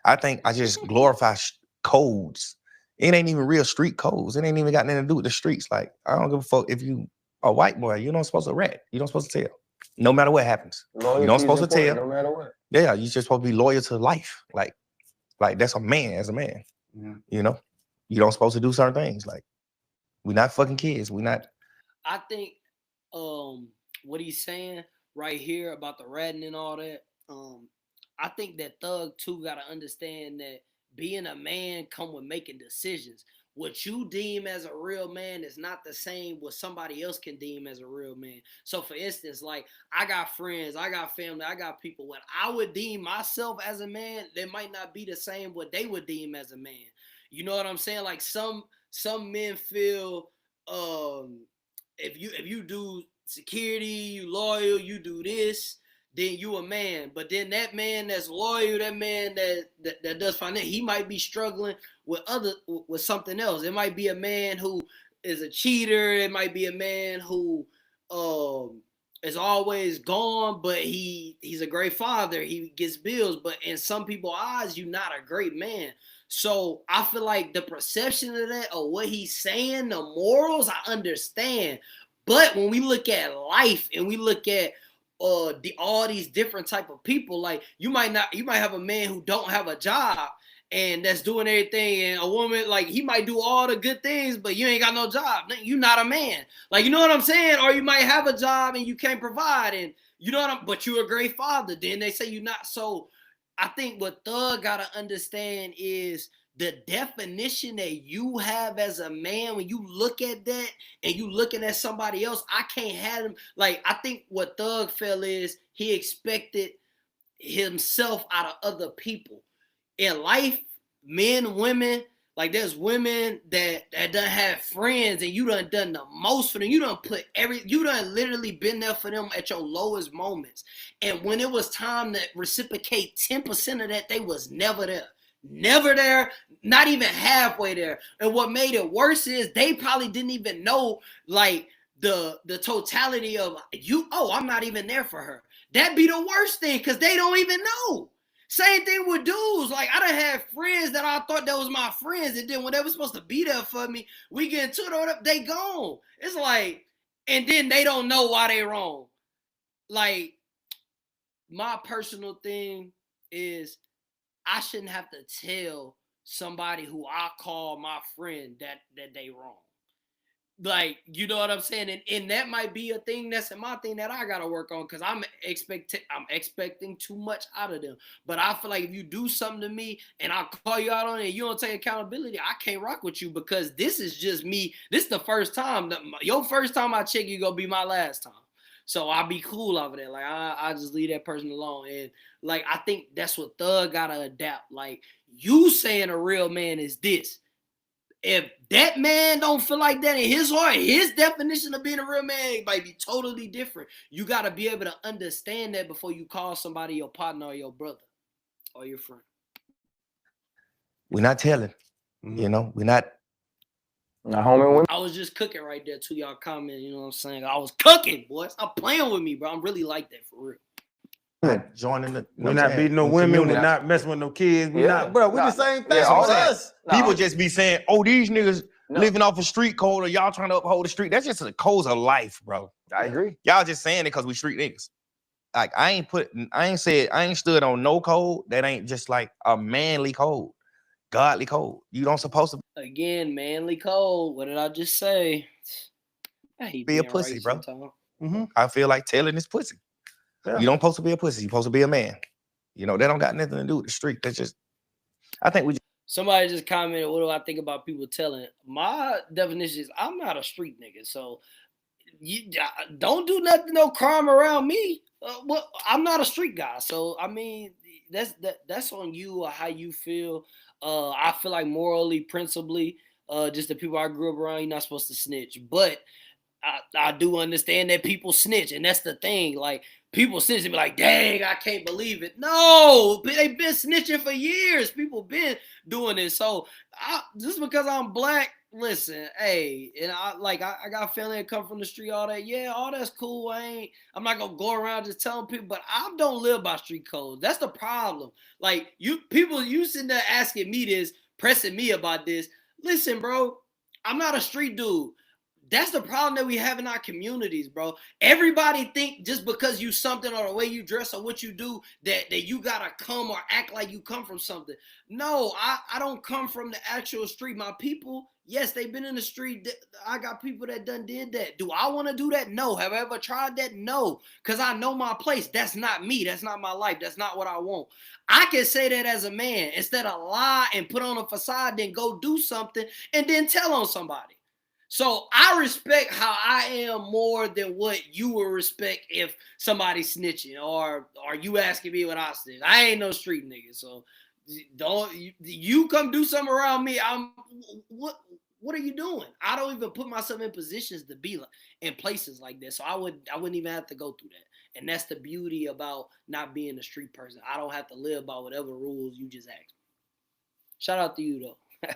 I think I just glorify codes. It ain't even real street codes. It ain't even got nothing to do with the streets. Like, I don't give a fuck if you a white boy. You don't supposed to rat. You don't supposed to tell. No matter what happens. Loyalty you don't is supposed to important, tell. no matter what. Yeah, you just supposed to be loyal to life. Like that's a man as a man. Mhm. You know? You don't supposed to do certain things. Like, we're not fucking kids. We're not. I think what he's saying right here about the ratting and all that, I think that Thug too gotta understand that being a man come with making decisions. What you deem as a real man is not the same what somebody else can deem as a real man. So for instance, like I got friends, I got family, I got people. What I would deem myself as a man, they might not be the same what they would deem as a man. You know what I'm saying? Like some men feel if you do security, you loyal, you do this, then you a man. But then that man that's loyal, that man that does finance, he might be struggling with something else. It might be a man who is a cheater. It might be a man who is always gone, but he's a great father. He gets bills, but in some people's eyes, you're not a great man. So I feel like the perception of that, or what he's saying, the morals, I understand. But when we look at life and we look at all these different type of people, like you might have a man who don't have a job and that's doing everything, and a woman, like he might do all the good things, but you ain't got no job. You're not a man. Like, you know what I'm saying? Or you might have a job and you can't provide, and you know what I'm, but you're a great father. Then they say you're not. So I think what Thug gotta understand is the definition that you have as a man. When you look at that and you looking at somebody else, I can't have him. Like, I think what Thug felt is he expected himself out of other people. In life, men, women, like there's women that done have friends and you done the most for them. You done literally been there for them at your lowest moments. And when it was time to reciprocate 10% of that, they was never there. Never there, not even halfway there. And what made it worse is they probably didn't even know like the totality of I'm not even there for her. That'd be the worst thing because they don't even know. Same thing with dudes. Like, I done had friends that I thought that was my friends, and then when they were supposed to be there for me, we get into it, they gone. It's like, and then they don't know why they wrong. Like, my personal thing is I shouldn't have to tell somebody who I call my friend that they wrong. Like, you know what I'm saying? And that might be a thing that's in my thing that I gotta work on because I'm expecting too much out of them. But I feel like if you do something to me and I call you out on it and you don't take accountability, I can't rock with you because this is just me. This is the first time. Your first time I check you gonna be my last time. So I'll be cool over there. Like I just leave that person alone. And like I think that's what Thug gotta adapt. Like you saying a real man is this. If that man don't feel like that in his heart, his definition of being a real man might be totally different. You got to be able to understand that before you call somebody your partner or your brother or your friend. We're not telling. You know, we're not. Not home and women. I was just cooking right there to y'all comment. You know what I'm saying? I was cooking, boy. Stop playing with me, bro. I'm really like that for real. Joining the, we're not beating no women. We're not messing with no kids. We're not, bro. We're the same thing. Yeah, all with that. us. People just be saying, "Oh, these niggas living off a street code, or y'all trying to uphold the street." That's just the codes of life, bro. I agree. Y'all just saying it because we street niggas. Like I ain't stood on no code that ain't just like a manly code, godly code. You don't supposed to Again, manly code. What did I just say? I hate be a being pussy, right bro. sometimes. I feel like telling this pussy. Yeah. You don't supposed to be a pussy. You supposed to be a man. You know, that don't got nothing to do with the street. That's just, I think we just. Somebody just commented, what do I think about people telling? My definition is I'm not a street nigga. So you don't do nothing, no crime around me. Well, I'm not a street guy. So, I mean, that's on you or how you feel. I feel like morally, principally, just the people I grew up around, you're not supposed to snitch. But I do understand that people snitch, and that's the thing. Like people snitch and be like, "Dang, I can't believe it." No, they've been snitching for years. People been doing it. So just because I'm black, listen, hey, and I got family that come from the street, all that. Yeah, all that's cool. I'm not gonna go around just telling people, but I don't live by street codes. That's the problem. Like you sitting there asking me this, pressing me about this. Listen, bro, I'm not a street dude. That's the problem that we have in our communities, bro. Everybody think just because you something or the way you dress or what you do that you gotta come or act like you come from something. No, I don't come from the actual street. My people, yes, they've been in the street. I got people that done did that. Do I want to do that? No. Have I ever tried that? No. Because I know my place. That's not me. That's not my life. That's not what I want. I can say that as a man instead of lie and put on a facade, then go do something and then tell on somebody. So I respect how I am more than what you would respect if somebody's snitching or you asking me what I snitch. I ain't no street nigga, so don't you come do something around me. What are you doing? I don't even put myself in positions to be like, in places like that, so I wouldn't even have to go through that. And that's the beauty about not being a street person. I don't have to live by whatever rules you just asked me. Shout out to you though.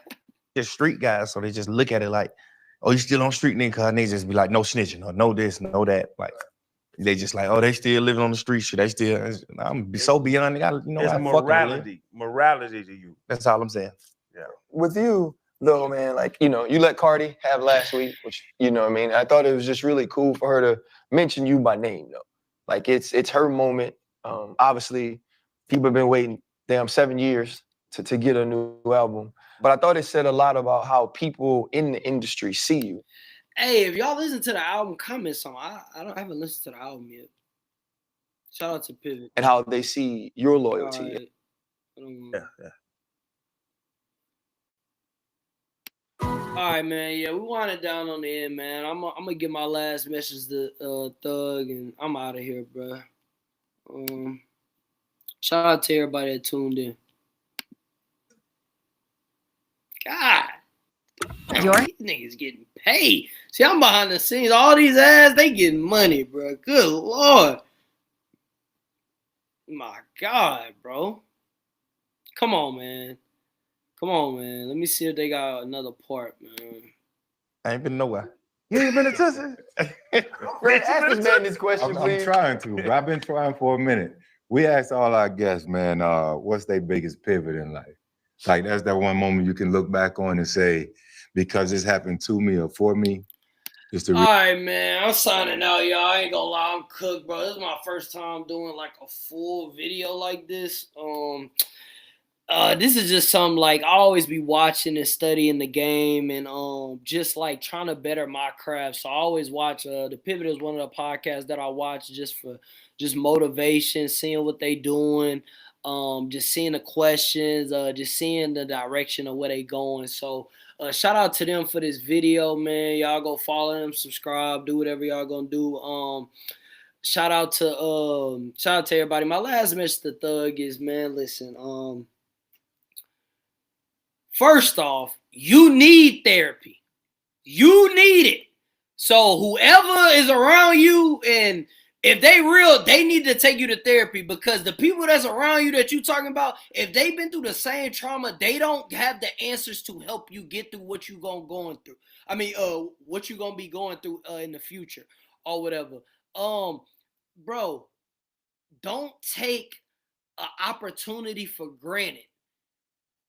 Just street guys, so they just look at it like, oh, you still on street nigga, and they just be like, no snitching or no this, no that. Like they just like, oh, they still living on the street shit. They still, I'm so beyond it. It's morality to you. That's all I'm saying. Yeah. With you though, man, like, you know, you let Cardi have last week, which, you know what I mean? I thought it was just really cool for her to mention you by name though. Like it's her moment. Obviously, people have been waiting 7 years to get a new album. But I thought it said a lot about how people in the industry see you. Hey, if y'all listen to the album, comment some. I haven't listened to the album yet. Shout out to Pivot. And how they see your loyalty. Right. All right, man. Yeah, we wind it down on the end, man. I'm gonna get my last message to Thug, and I'm out of here, bro. Shout out to everybody that tuned in. God, these niggas getting paid. See, I'm behind the scenes. All these ass, they getting money, bro. Good Lord. My God, bro. Come on, man. Let me see if they got another part, man. I ain't been nowhere. You ain't been a tussin'? Fred, ask this man this question, please. I'm trying to, but I've been trying for a minute. We asked all our guests, man, what's their biggest pivot in life? Like that's that one moment you can look back on and say, because this happened to me or for me. All right, man. I'm signing out, y'all. I ain't gonna lie, I'm cooked, bro. This is my first time doing like a full video like this. This is just something like I always be watching and studying the game and just like trying to better my craft. So I always watch The Pivot is one of the podcasts that I watch just for just motivation, seeing what they doing, just seeing the questions, just seeing the direction of where they going. So shout out to them for this video, man. Y'all go follow them, subscribe, do whatever y'all gonna do. Shout out to everybody. My last message to Thug is, man, listen, first off, you need therapy. You need it. So whoever is around you, and if they real, they need to take you to therapy, because the people that's around you that you talking about, if they've been through the same trauma, they don't have the answers to help you get through what you going through. I mean, what you gonna be going through in the future or whatever. Bro, don't take an opportunity for granted.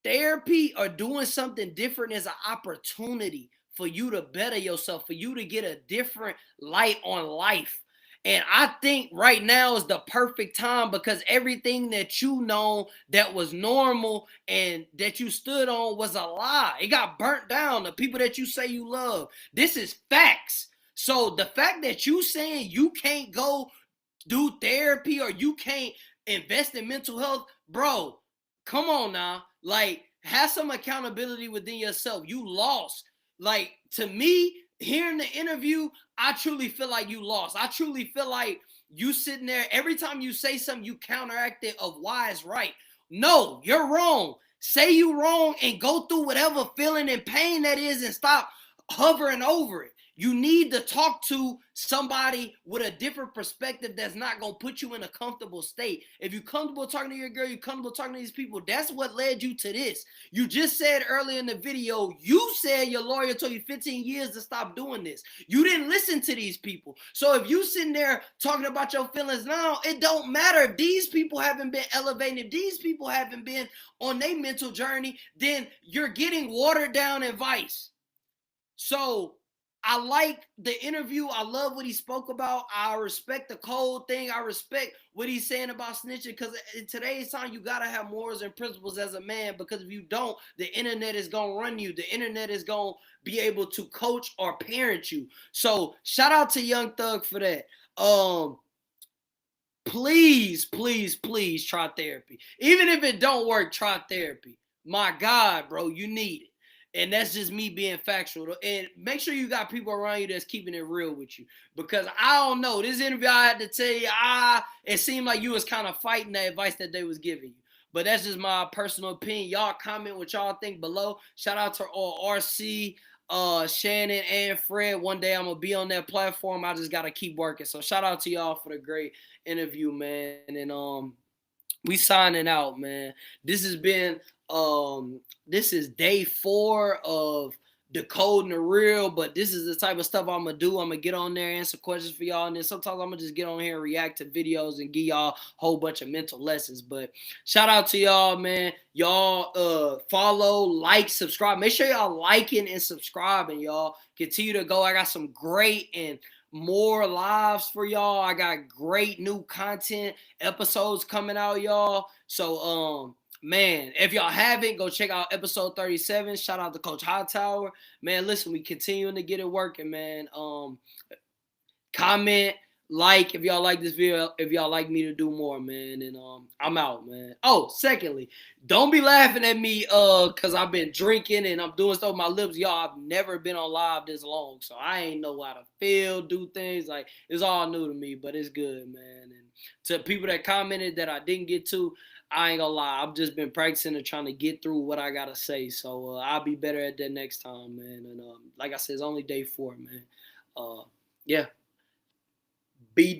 Therapy or doing something different is an opportunity for you to better yourself, for you to get a different light on life. And I think right now is the perfect time, because everything that you know that was normal and that you stood on was a lie. It got burnt down. The people that you say you love. This is facts. So the fact that you saying you can't go do therapy or you can't invest in mental health, bro, come on now. Like, have some accountability within yourself. You lost. Like, to me, hearing the interview, I truly feel like you lost. I truly feel like you sitting there, every time you say something, you counteract it of why it's right. No, you're wrong. Say you wrong and go through whatever feeling and pain that is and stop hovering over it. You need to talk to somebody with a different perspective that's not going to put you in a comfortable state. If you're comfortable talking to your girl, you're comfortable talking to these people, that's what led you to this. You just said earlier in the video, you said your lawyer told you 15 years to stop doing this. You didn't listen to these people. So if you sitting there talking about your feelings now, it don't matter. If these people haven't been elevated, if these people haven't been on their mental journey, then you're getting watered down advice. So I like the interview. I love what he spoke about. I respect the code thing. I respect what he's saying about snitching, because in today's time, you got to have morals and principles as a man, because if you don't, the internet is going to run you. The internet is going to be able to coach or parent you. So shout out to Young Thug for that. Please, please, please try therapy. Even if it don't work, try therapy. My God, bro, you need it. And that's just me being factual. And make sure you got people around you that's keeping it real with you. Because I don't know. This interview, I had to tell you, it seemed like you was kind of fighting the advice that they was giving you. But that's just my personal opinion. Y'all comment what y'all think below. Shout out to all RC, Shannon, and Fred. One day I'm going to be on that platform. I just got to keep working. So shout out to y'all for the great interview, man. And we signing out, man. This has been this is day 4 of the code and the real, but this is the type of stuff I'm gonna do. I'm gonna get on there, answer questions for y'all, and then sometimes I'm gonna just get on here and react to videos and give y'all a whole bunch of mental lessons. But shout out to y'all, man. Y'all follow, like, subscribe. Make sure y'all liking and subscribing, y'all. Continue to go. I got some great and more lives for y'all. I got great new content episodes coming out, y'all. So man, if y'all haven't, go check out episode 37. Shout out to Coach Hightower. Man, listen, we continuing to get it working, man. Comment, like if y'all like this video, if y'all like me to do more, man. And I'm out, man. Oh, secondly, don't be laughing at me because I've been drinking and I'm doing stuff with my lips. Y'all, I've never been on live this long, so I ain't know how to feel, do things. Like, it's all new to me, but it's good, man. And to people that commented that I didn't get to, I ain't gonna lie, I've just been practicing and trying to get through what I gotta say. So I'll be better at that next time, man. And like I said, it's only day 4, man. Yeah. Be